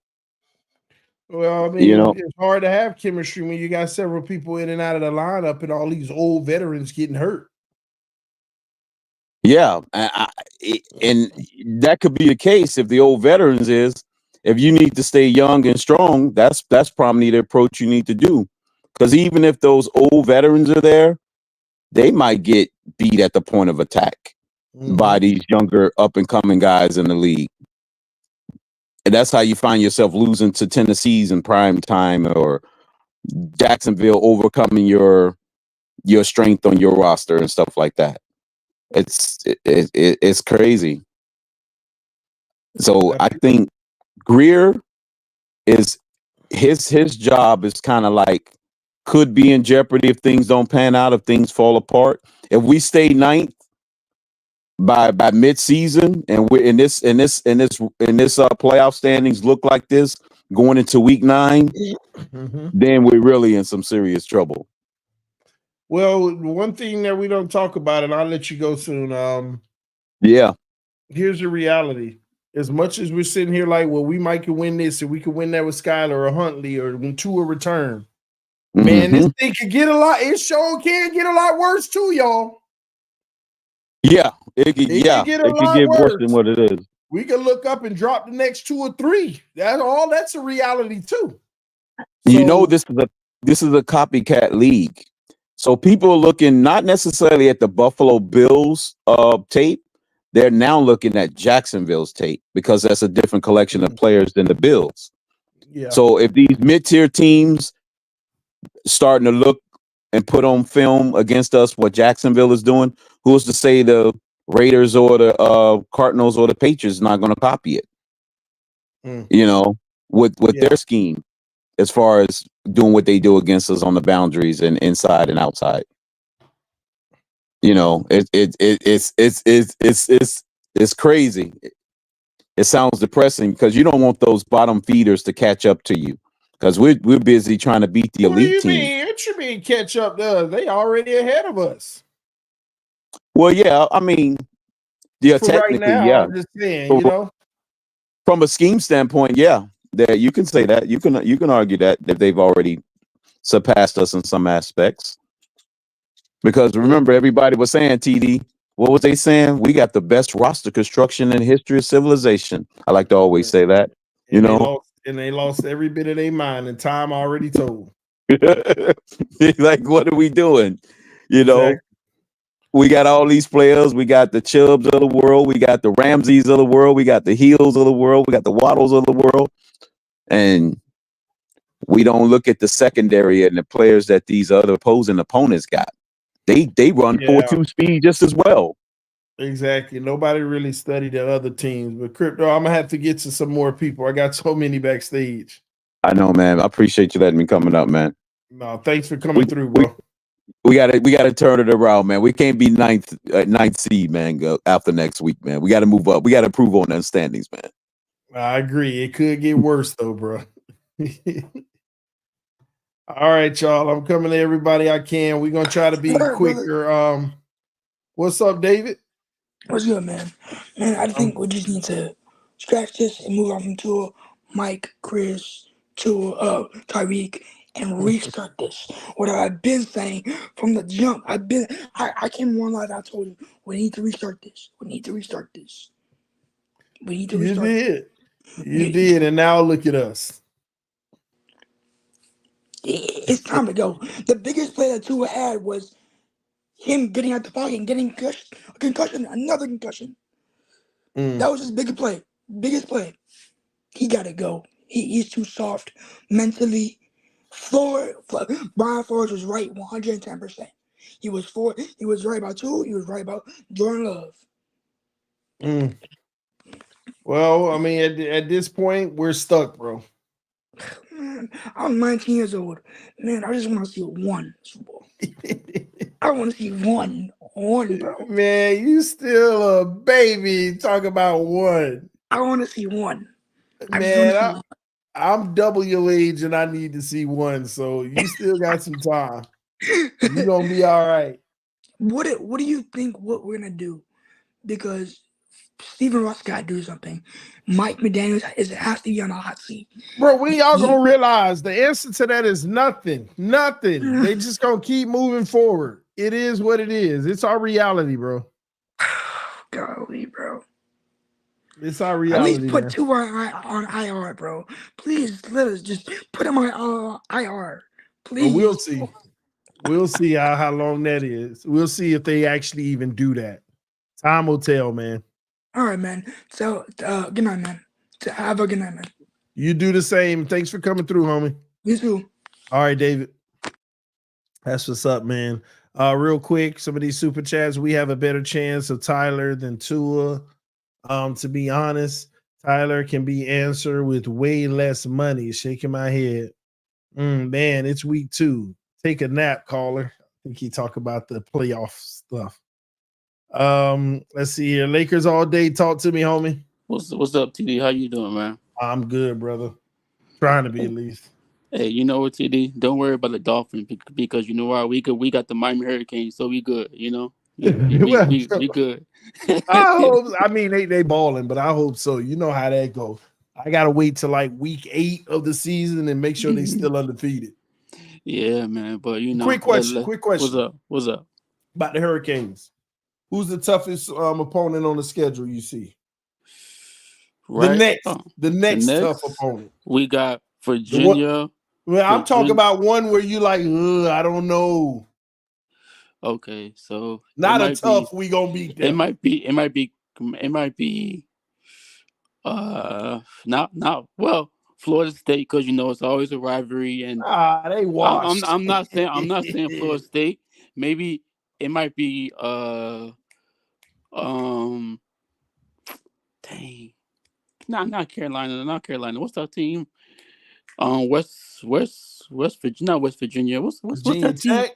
Well, I mean, it's hard to have chemistry when you got several people in and out of the lineup and all these old veterans getting hurt. Yeah, and that could be the case if the old veterans is if you need to stay young and strong, that's probably the approach you need to do. Because even if those old veterans are there, they might get beat at the point of attack by these younger up and coming guys in the league. And that's how you find yourself losing to Tennessee's in prime time, or Jacksonville overcoming your strength on your roster and stuff like that. It's crazy. So I think Greer is his job is kind of like could be in jeopardy if things don't pan out, if things fall apart. If we stay ninth by mid-season and we're in this playoff standings look like this going into week 9, then we're really in some serious trouble. Well, one thing that we don't talk about, and I'll let you go soon. Yeah. Here's the reality. As much as we're sitting here like, well, we might could win this, and we could win that with Skyler or Huntley or when Tua return. Man, this thing could get a lot. It sure can get a lot worse too, y'all. Yeah, it could get worse than what it is. We could look up and drop the next 2 or 3. That's a reality too. So, this is a copycat league. So people are looking not necessarily at the Buffalo Bills tape. They're now looking at Jacksonville's tape because that's a different collection of players than the Bills. Yeah. So if these mid-tier teams starting to look and put on film against us what Jacksonville is doing, who's to say the Raiders or the Cardinals or the Patriots not going to copy it? With their scheme as far as doing what they do against us on the boundaries and inside and outside. It's crazy. It sounds depressing because you don't want those bottom feeders to catch up to you because we're busy trying to beat the elite team. What you mean catch up to us? They already ahead of us. Well, yeah, I mean, yeah, technically, right now, yeah. I'm just saying, from a scheme standpoint, yeah, that you can say that you can argue that they've already surpassed us in some aspects. Because remember, everybody was saying, TD, what was they saying? We got the best roster construction in the history of civilization. I like to always say that, They lost every bit of their mind, and time already told. Like, what are we doing? Exactly. We got all these players. We got the Chubbs of the world. We got the Ramseys of the world. We got the Heels of the world. We got the Waddles of the world. And we don't look at the secondary and the players that these other opposing opponents got. They run 4.2 speed just as well. Exactly. Nobody really studied the other teams. But Crypto, I'm gonna have to get to some more people. I got so many backstage. I know, man. I appreciate you letting me coming up, man. No, thanks for coming through, bro. We gotta turn it around, man. We can't be ninth seed, man. Go after next week, man. We gotta move up. We gotta improve on the standings, man. I agree. It could get worse though, bro. All right, y'all. I'm coming to everybody I can. We're gonna try to be quicker. What's up, David? What's good, man? Man, I think we just need to scratch this and move on from Tua, Mike, Chris, Tua, Tyreek, and restart this. What I've been saying from the jump, I came one line. I told you we need to restart this. We need to restart this. We need to restart. You did, and now look at us. It's time to go. The biggest play that Tua had was him getting out the pocket and getting a concussion, another concussion. That was his biggest play. Biggest play. He got to go. He's too soft mentally. Brian Flores was right 110%. He was right about Tua. He was right about Jordan Love. Well, I mean, at this point, we're stuck, bro. Man, I'm 19 years old. Man, I just want to see one Super Bowl. I want to see one, bro. Man, you still a baby. Talk about one. I want to see one. Man, I'm double your age and I need to see one. So you still got some time. You're gonna be all right. What do you think what we're gonna do? Because Stephen Ross got to do something. Mike McDaniel has to be on a hot seat. Bro, when y'all gonna realize the answer to that is nothing. Nothing. They just gonna keep moving forward. It is what it is. It's our reality, bro. Golly, bro. It's our At reality, least put man. Tua on IR, bro. Please let us just put him on IR. But we'll Please. see. We'll see how long that is. We'll see if they actually even do that. Time will tell, man. All right, man. So, good night, man. Have a good night, man. You do the same. Thanks for coming through, homie. You too. All right, David. That's what's up, man. Real quick, some of these super chats, we have a better chance of Tyler than Tua. To be honest, Tyler can be answered with way less money. Shaking my head. Man, it's week 2. Take a nap, caller. I think he talk about the playoff stuff. Let's see here. Lakers all day. Talk to me, homie. What's up, TD? How you doing, man? I'm good, brother. Trying to be at least. Hey, you know what, TD? Don't worry about the Dolphins because you know why we got the Miami Hurricanes, so we good. You know, we good. I hope. I mean, they balling, but I hope so. You know how that goes. I gotta wait till like week 8 of the season and make sure they still undefeated. Yeah, man. But you know, Quick question. What's up about the Hurricanes? Who's the toughest opponent on the schedule you see? Right. The next tough opponent. We got Virginia. I'm talking about one where you like, I don't know. Okay, so not a tough. We gonna beat them. It might be. Not well. Florida State, because you know it's always a rivalry, and they washed. I'm not saying Florida State. Maybe it might be dang. Not Carolina. What's that team? West Virginia. Not West Virginia. What's that team? Tech?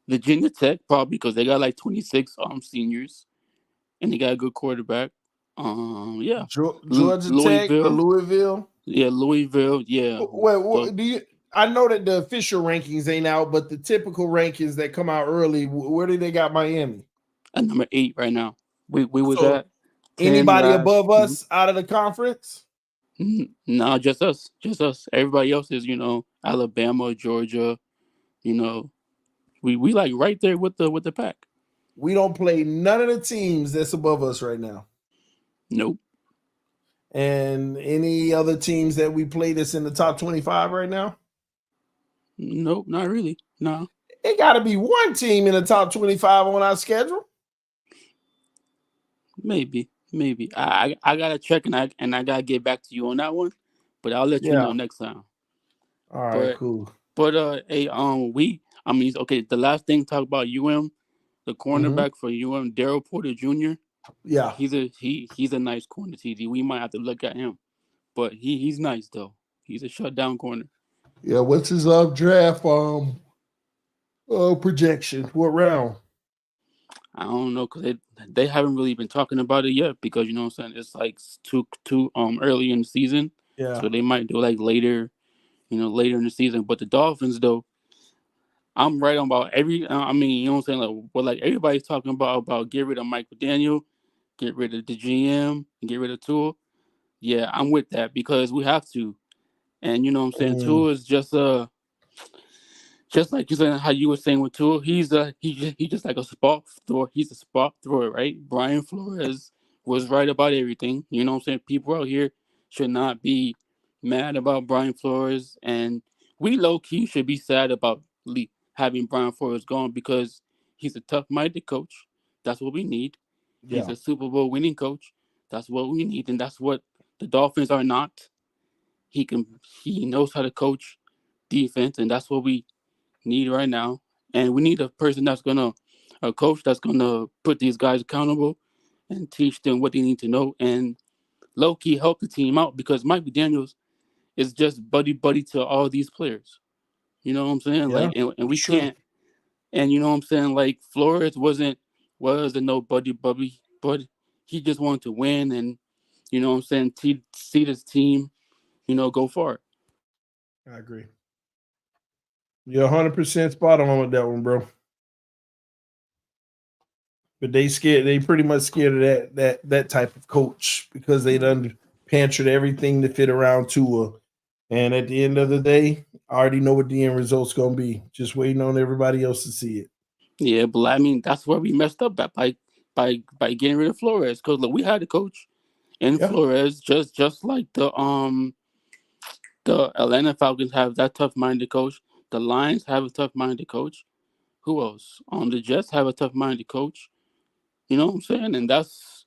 Virginia Tech, probably because they got like 26 seniors, and they got a good quarterback. Yeah. Georgia Tech or Louisville? Yeah, Louisville. Yeah. Wait, do you? I know that the official rankings ain't out, but the typical rankings that come out early, where do they got Miami? At number 8 right now. We was at 10 anybody above us out of the conference? No, just us. Everybody else is, Alabama, Georgia. We like right there with the pack. We don't play none of the teams that's above us right now. Nope. And any other teams that we play that's in the top 25 right now? Nope, not really. No. It got to be one team in the top 25 on our schedule. Maybe. I gotta check and I gotta get back to you on that one, but I'll let you know next time. All right, cool. But hey, the last thing talk about the cornerback for Daryl Porter Jr. Yeah, he's a nice corner, TD. We might have to look at him, but he's nice though. He's a shutdown corner. Yeah, what's his draft projection? What round? I don't know because they haven't really been talking about it yet because you know what I'm saying it's like too early in the season. Yeah. So they might do like later in the season. But the Dolphins though, I'm right on about every. You know what I'm saying? Like everybody's talking about get rid of Mike McDaniel, get rid of the GM, and get rid of Tua. Yeah, I'm with that because we have to. And you know what I'm saying? Tua is just like you said how you were saying with Tua, he's just like a spot thrower. He's a spot thrower, right? Brian Flores was right about everything. You know what I'm saying? People out here should not be mad about Brian Flores, and we low key should be sad about having Brian Flores gone because he's a tough-minded coach. That's what we need. Yeah. He's a Super Bowl winning coach. That's what we need, and that's what the Dolphins are not. He knows how to coach defense, and that's what we need right now. And we need a person a coach that's gonna put these guys accountable and teach them what they need to know and low-key help the team out because Mike McDaniels is just buddy to all these players. You know what I'm saying? Yeah, and we can't. And you know what I'm saying? Like Flores wasn't no buddy, but he just wanted to win and you know what I'm saying, see this team, go far. I agree. You're 100% spot on with that one, bro. But they pretty much scared of that type of coach because they done pantred everything to fit around Tua. And at the end of the day, I already know what the end result's gonna be. Just waiting on everybody else to see it. Yeah, but that's where we messed up by getting rid of Flores. Because look, we had a coach, in Yeah. Flores, just like the Atlanta Falcons have that tough-minded coach. The Lions have a tough-minded coach. Who else? The Jets have a tough-minded coach. You know what I'm saying? And that's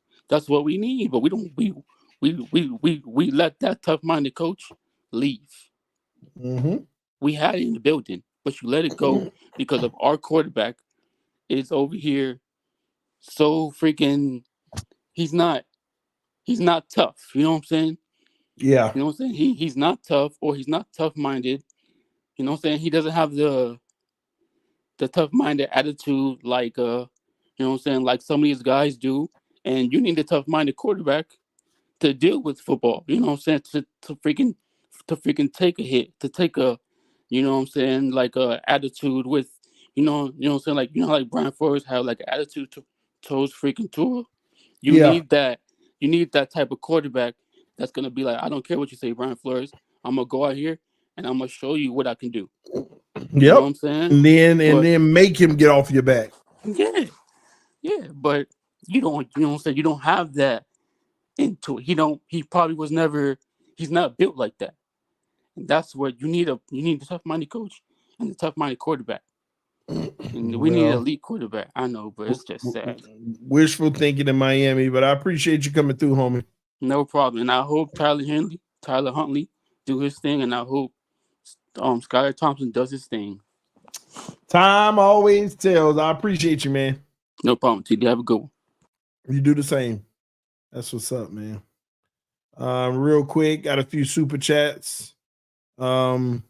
what we need. But we don't we let that tough-minded coach leave. Mm-hmm. We had it in the building, but you let it go because of our quarterback is over here so freaking he's not tough. You know what I'm saying? Yeah. You know what I'm saying? He's not tough or he's not tough-minded. You know what I'm saying? He doesn't have the tough-minded attitude like you know what I'm saying, like some of these guys do. And you need a tough-minded quarterback to deal with football. You know what I'm saying? To freaking take a hit, to take a, you know what I'm saying, like a attitude with, you know what I'm saying, like like Brian Flores have like an attitude towards freaking Tua. You Yeah. need that. You need that type of quarterback that's gonna be like, I don't care what you say, Brian Flores. I'm gonna go out here and I'm gonna show you what I can do. You know what Yep. I'm saying? But And then make him get off your back. yeah, yeah. But you don't. You know what I'm saying? You don't have that into it. He don't. He probably was never. He's not built like that. And that's what you need. You need a tough-minded coach and a tough-minded quarterback. And we need an Well, elite quarterback. I know, but it's just sad. wishful thinking in Miami, but I appreciate you coming through, homie. No problem. And I hope Tyler Huntley, do his thing, and I hope Skylar Thompson does his thing. Time always tells. I appreciate you, man. No problem. TD, have a good one. You do the same. That's what's up, man. Real quick, got a few super chats. TD,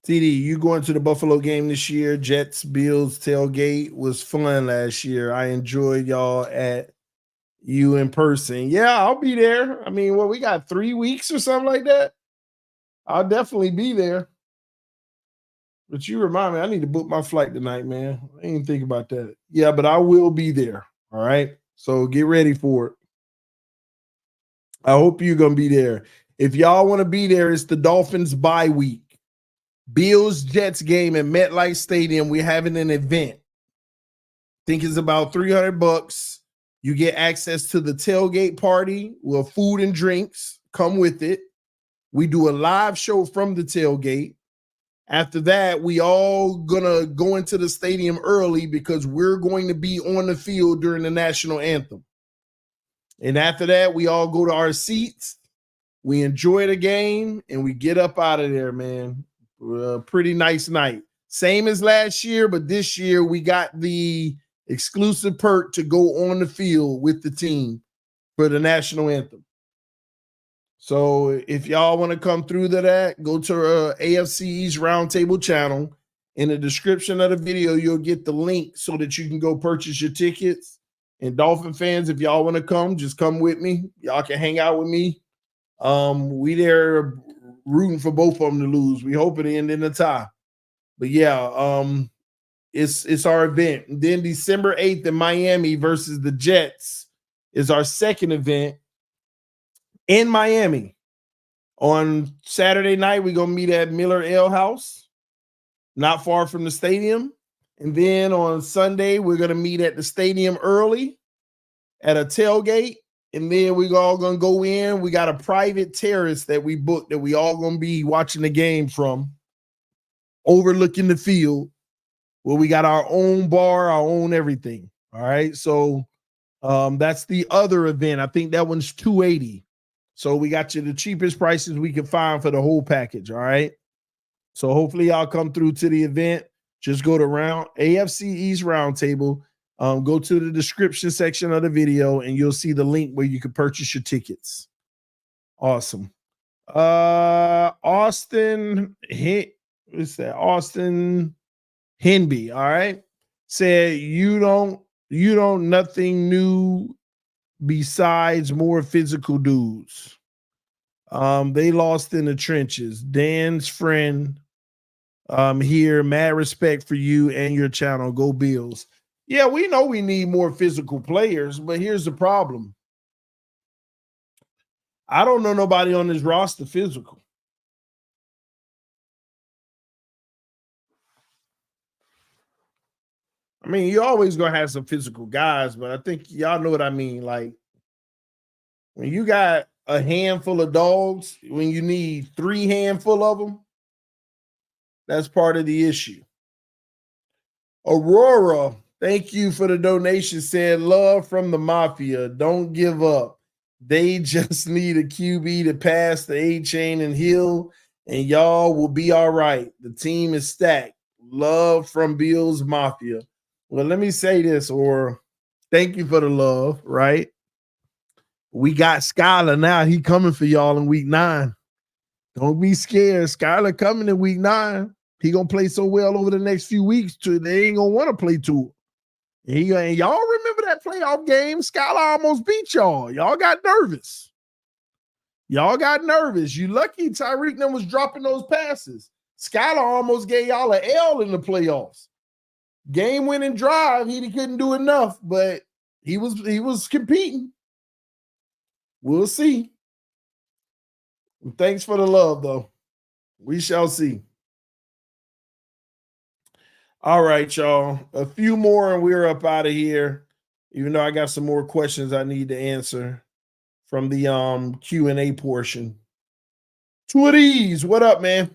you going to the Buffalo game this year? Jets Bills tailgate was fun last year. I enjoyed y'all at you in person. Yeah, I'll be there. I mean, we got 3 weeks or something like that. I'll definitely be there. But you remind me, I need to book my flight tonight, man. I didn't even think about that. Yeah, but I will be there. All right. So get ready for it. I hope you're going to be there. If y'all want to be there, it's the Dolphins bye week. Bills Jets game at MetLife Stadium. We're having an event. Think it's about $300. You get access to the tailgate party with food and drinks. Come with it. We do a live show from the tailgate. After that, we all gonna go into the stadium early because we're going to be on the field during the national anthem. And after that, we all go to our seats. We enjoy the game and we get up out of there, man. Pretty nice night. Same as last year, but this year we got the exclusive perk to go on the field with the team for the national anthem. So if y'all want to come through to that, go to AFC East Roundtable channel. In the description of the video, you'll get the link so that you can go purchase your tickets. And Dolphin fans, if y'all want to come, just come with me. Y'all can hang out with me. We there rooting for both of them to lose. We hope it end in a tie. But yeah, it's our event. And then December 8th in Miami versus the Jets is our second event in Miami. On Saturday night, we're going to meet at Miller Ale House, not far from the stadium. And then on Sunday, we're going to meet at the stadium early at a tailgate. And then we're all going to go in. We got a private terrace that we booked that we all going to be watching the game from, overlooking the field, where we got our own bar, our own everything. All right. So that's the other event. I think that one's $280. So we got you the cheapest prices we can find for the whole package. All right. So hopefully y'all come through to the event. Just go to AFC East Roundtable. Go to the description section of the video and you'll see the link where you can purchase your tickets. Awesome. Austin Henby, all right, said you don't nothing new besides more physical dudes. They lost in the trenches. Dan's friend here, mad respect for you and your channel. Go Bills. Yeah, we know we need more physical players, but here's the problem. I don't know nobody on this roster physical. I mean, you're always gonna have some physical guys, but I think y'all know what I mean. Like, When you got a handful of dogs, when you need 3 handful of them, that's part of the issue. Aurora, thank you for the donation. Said love from the Mafia. Don't give up. They just need a QB to pass the A-chain and Hill, and y'all will be all right. The team is stacked. Love from Bills Mafia. Well, let me say this, or thank you for the love, right? We got Skyler now. He coming for y'all in week 9. Don't be scared. Skyler coming in week 9. He gonna play so well over the next few weeks too. They ain't gonna want to play to him. And y'all remember that playoff game? Skyler almost beat y'all. Y'all got nervous. You lucky Tyreek was dropping those passes. Skyler almost gave y'all an L in the playoffs. Game-winning drive, he couldn't do enough, but he was competing. We'll see. Thanks for the love, though. We shall see. All right, y'all. A few more and we're up out of here. Even though I got some more questions I need to answer from the Q&A portion. Two of these. What up, man?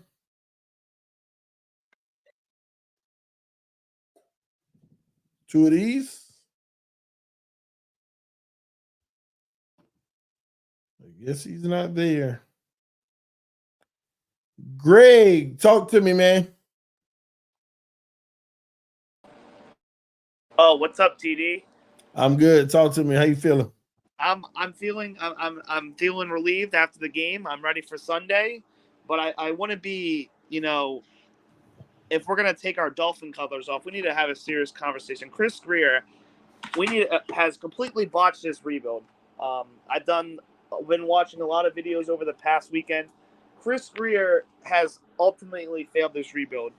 Two of these. I guess he's not there. Greg, talk to me, man. Oh, what's up, TD? I'm good. Talk to me. How you feeling? I'm feeling relieved after the game. I'm ready for Sunday, but I want to be, if we're gonna take our Dolphin colors off, we need to have a serious conversation. Chris Greer, has completely botched this rebuild. I've been watching a lot of videos over the past weekend. Chris Greer has ultimately failed this rebuild.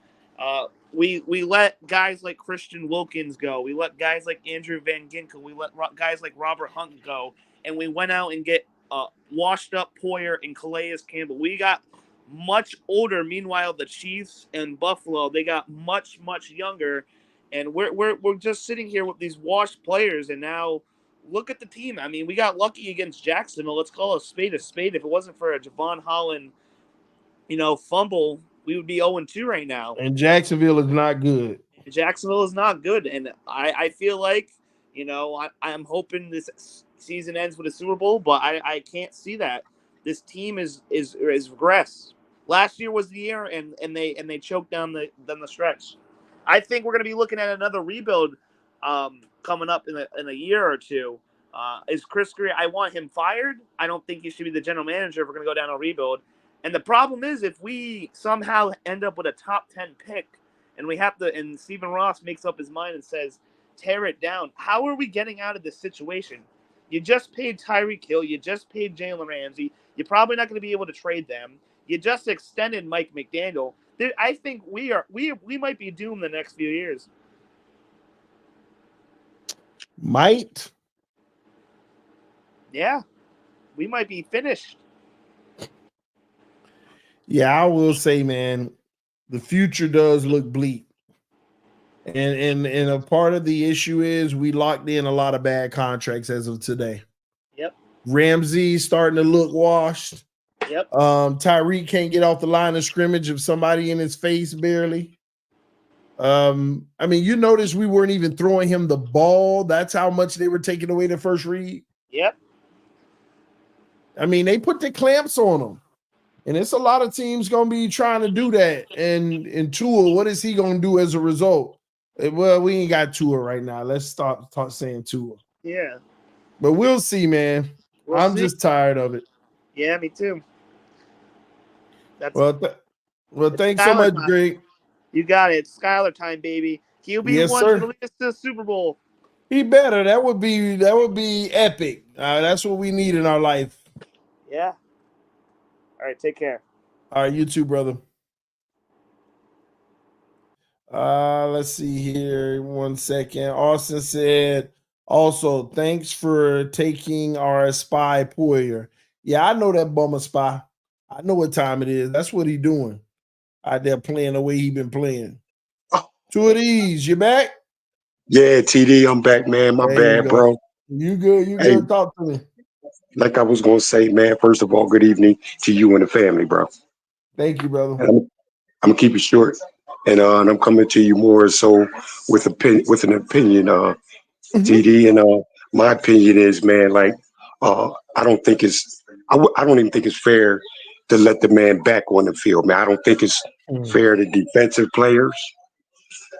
We let guys like Christian Wilkins go. We let guys like Andrew Van Ginkel. We let guys like Robert Hunt go, and we went out and get washed up Poyer and Calais Campbell. We got much older. Meanwhile, the Chiefs and Buffalo, they got much younger, and we're just sitting here with these washed players. And now look at the team. I mean, we got lucky against Jacksonville. Let's call a spade a spade. If it wasn't for a Javon Holland, fumble, we would be 0-2 right now. And Jacksonville is not good. Jacksonville is not good, and I feel like, I'm hoping this season ends with a Super Bowl, but I can't see that. This team is regressed. Last year was the year, and they choked down the stretch. I think we're going to be looking at another rebuild coming up in a year or two. Is Chris Greer? I want him fired. I don't think he should be the general manager if we're going to go down a rebuild. And the problem is, if we somehow end up with a top 10 pick, and we have to, and Stephen Ross makes up his mind and says, tear it down. How are we getting out of this situation? You just paid Tyreek Hill. You just paid Jalen Ramsey. You're probably not going to be able to trade them. You just extended Mike McDaniel. I think we might be doomed the next few years. Might? Yeah. We might be finished. Yeah, I will say, man, the future does look bleak. And a part of the issue is we locked in a lot of bad contracts as of today. Yep. Ramsey starting to look washed. Yep. Tyreek can't get off the line of scrimmage of somebody in his face barely. I mean, you notice we weren't even throwing him the ball. That's how much they were taking away the first read. Yep. I mean, they put the clamps on him. And it's a lot of teams going to be trying to do that. And Tua, what is he going to do as a result? Well, we ain't got Tua right now. Let's stop saying Tua. Yeah. But we'll see, man. I'm just tired of it. Yeah, me too. Well, thanks so much, Greg. You got it. It's Skyler time, baby. QB1 Yes, going to lead us to the Super Bowl. He better. That would be epic. That's what we need in our life. Yeah. All right, take care. All right, you too, brother. Let's see here. 1 second. Austin said, also, thanks for taking our spy Poyer. Yeah, I know that bummer spy. I know what time it is. That's what he doing out there playing the way he been playing. Two of these. You back? Yeah, TD, I'm back, man. My bad, bro. You good. You hey, good. Talk to me. like I was gonna say, man. First of all, good evening to you and the family, bro. Thank you, brother. And I'm gonna keep it short, and I'm coming to you more so with an opinion, Mhm. TD, and my opinion is, man, like, I don't think it's, I don't even think it's fair to let the man back on the field, man. I don't think it's Mm. fair to defensive players.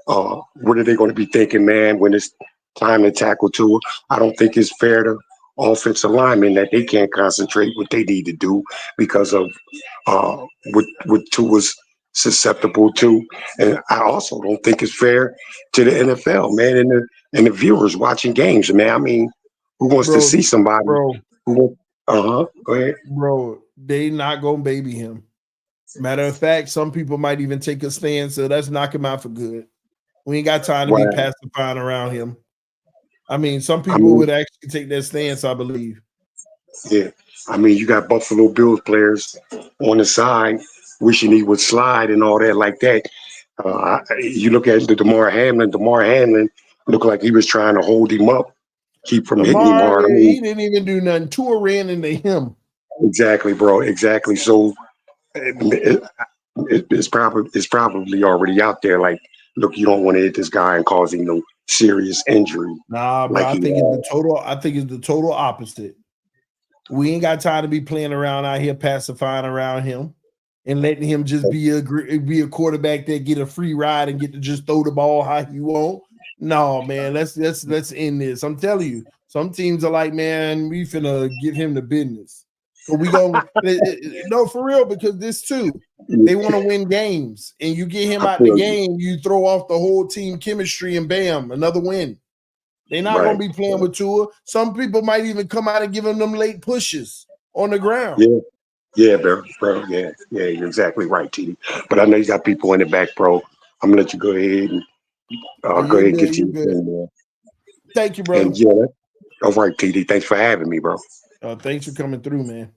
What are they going to be thinking, man, when it's time to tackle Tua? I don't think it's fair to offensive linemen that they can't concentrate what they need to do because of what Tua's susceptible to. And I also don't think it's fair to the NFL, man, and the viewers watching games, man. I mean, who wants to Bro, see somebody bro, who? Go ahead. bro, they not gonna baby him. Matter of fact, some people might even take a stand, so let's knock him out for good. We ain't got time to be Wow. pacifying around him. I mean, some I people mean, would actually take that stance, I believe. yeah. I mean, you got Buffalo Bills players on the side wishing he would slide and all that like that. You look at the Damar Hamlin. Damar Hamlin looked like he was trying to hold him up, keep from hitting him Lamar, hard. I he mean, didn't even do nothing. Tua ran into him. exactly, bro. Exactly. So it's probably already out there. Like, look, you don't want to hit this guy and cause him no serious injury. Nah, bro. Like I he think it's the total. I think it's the total opposite. We ain't got time to be playing around out here, pacifying around him, and letting him just be a quarterback that get a free ride and get to just throw the ball how you want. No, man. Let's end this. I'm telling you, some teams are like, man, we finna give him the business. So we gonna no for real because this too. They want to win games, and you get him I out the feel you. game, you throw off the whole team chemistry, and bam, another win. They're not Right. gonna be playing with Tua. Some people might even come out and give him them late pushes on the ground. Yeah. Yeah, bro. Yeah. Yeah. You're exactly right, TD. But I know you got people in the back, bro. I'm gonna let you go ahead and Oh, go you're ahead and good. get to You're your good. thing, man. Thank you, And brother. yeah, all right, TD. Thanks for having me, bro. Thanks for coming through, man.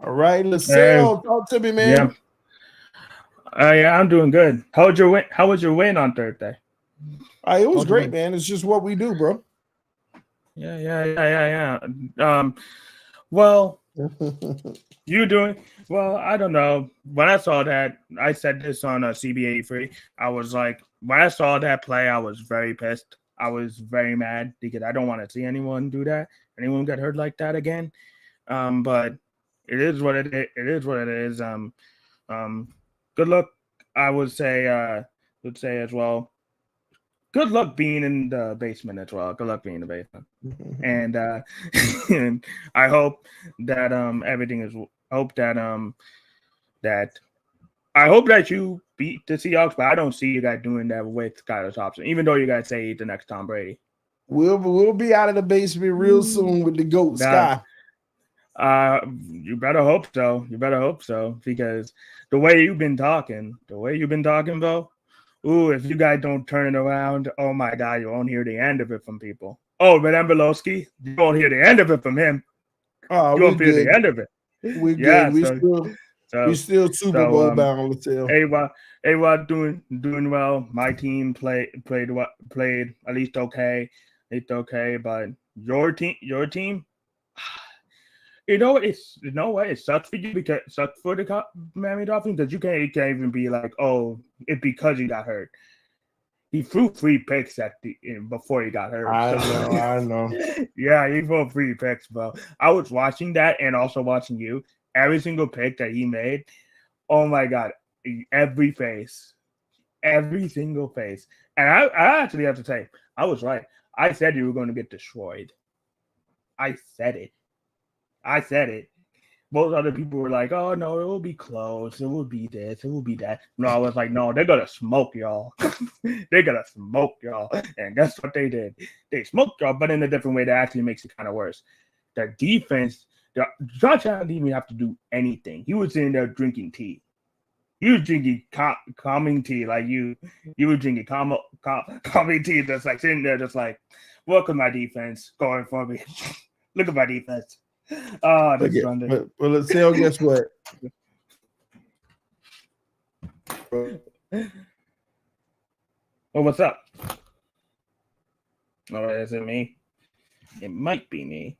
All right, Hey, LaSalle, talk to me, yeah. man. Yeah, I'm doing good. How was your win? How was your win on Thursday? It How was was your great, win? man. It's just what we do, bro. Yeah. Well, you doing well? I don't know. When I saw that, I said this on CBA free. I was like, when I saw that play, I was very pissed. I was very mad because I don't want to see anyone do that. Anyone get hurt like that again. But it is what it is. It is what it is. Good luck. I would say as well. Good luck being in the basement as well. Good luck being in the basement. And and I hope that everything is hope that I hope that you beat the Seahawks, but I don't see you guys doing that with Skylar Thompson, even though you guys say he's the next Tom Brady. We'll be out of the basement real soon with the GOAT Now, Sky. you better hope so. You better hope so because the way you've been talking, Bo. Ooh, if you guys don't turn it around, oh my God, you won't hear the end of it from people. Oh, but Embelowski, you won't hear the end of it from him. You We're won't hear the good. end of it. We're good. Yeah, We so, still Super so, Bowl bound, LaSalle. A-Rod doing well. My team played at least okay. It's okay, but your team, you know what? It sucks for you because it sucks for the Miami Dolphins because you can't even be like, oh, it's because he got hurt. He threw 3 picks before he got hurt. So I know. yeah, he threw 3 picks, bro. I was watching that and also watching you. Every single pick that he made, oh my God, every single face. And I actually have to say, I was right. I said you were going to get destroyed. I said it. I said it. Most other people were like, "Oh no, it will be close. It will be this. It will be that." No, I was like, "No, they're gonna smoke y'all. They're gonna smoke y'all." And that's what they did. They smoked y'all, but in a different way that actually makes it kind of worse. Their defense, Josh Allen didn't even have to do anything. He was in there drinking tea. He was drinking calming tea like you. You were drinking calming tea, just like sitting there, just like, "Welcome my defense going for me. Look at my defense." Oh, this is Sunday. But LaSalle, guess what? Oh, what's up? Oh, is it me? It might be me.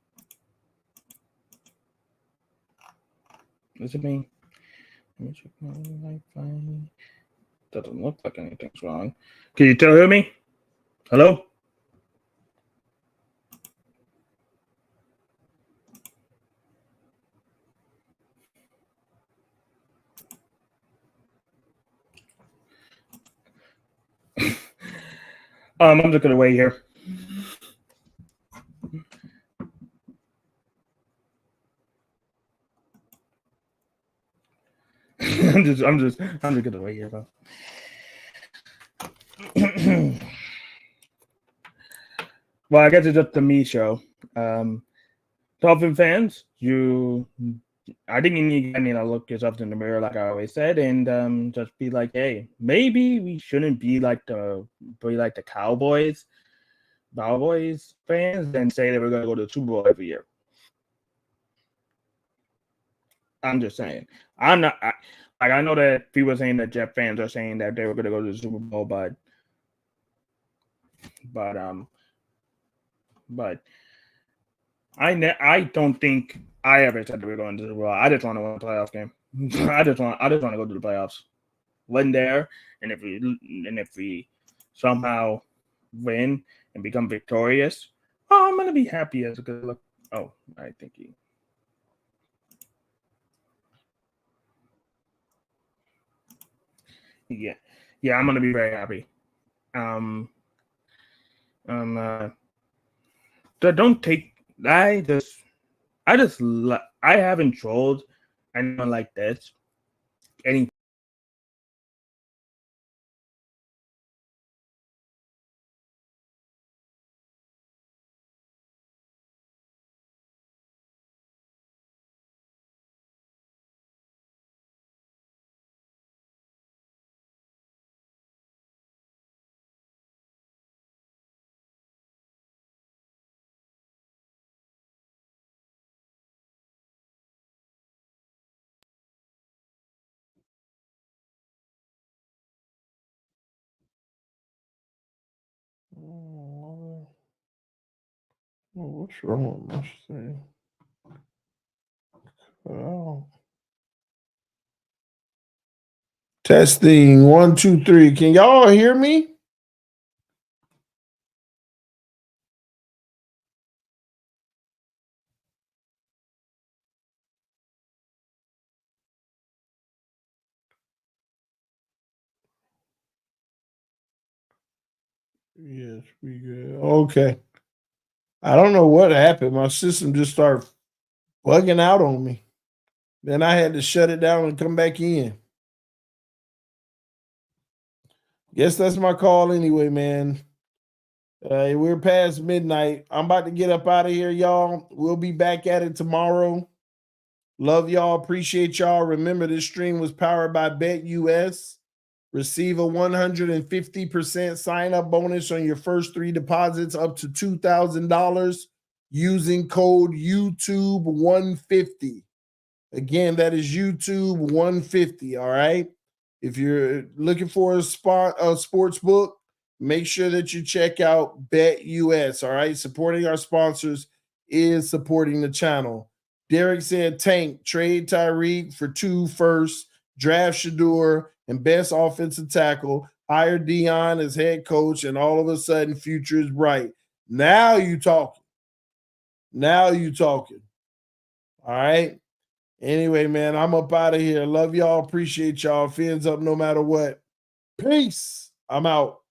Is it me? Let me check my Wi-Fi. Doesn't look like anything's wrong. Can you hear me? Hello? I'm just gonna wait here. I'm just gonna wait here, bro. Well, I guess it's just the me show. Dolphin fans, I think you need to look yourself in the mirror, like I always said, and just be like, hey, maybe we shouldn't be like the Cowboys fans and say that we're gonna go to the Super Bowl every year. I'm just saying. I'm not. I know that people are saying that Jet fans are saying that they were gonna go to the Super Bowl, but I don't think I ever said that we are going to the Super Bowl. I just want to win a playoff game. I just want to go to the playoffs, win there, and if we somehow win and become victorious, I'm gonna be happy as a good look. Oh, I think he. Yeah, I'm gonna be very happy. Don't take. I haven't trolled anyone like this. Any. Oh, what's wrong with this thing? Oh. Testing 1, 2, 3. Can y'all hear me? Yes, we good. Okay. I don't know what happened. My system just started bugging out on me. Then I had to shut it down and come back in. Guess that's my call anyway, man. We're past midnight. I'm about to get up out of here, y'all. We'll be back at it tomorrow. Love y'all. Appreciate y'all. Remember, this stream was powered by BetUS. Receive a 150% sign up bonus on your first 3 deposits up to $2,000 using code YouTube150. Again, that is YouTube150. All right. If you're looking for a sports book, make sure that you check out BetUS. All right. Supporting our sponsors is supporting the channel. Derek said, Tank, trade Tyreek for 2 firsts, draft Shador, and best offensive tackle. Hire Dion as head coach, and all of a sudden, future is bright. Now you talking. All right. Anyway, man, I'm up out of here. Love y'all. Appreciate y'all. Fins up no matter what. Peace. I'm out.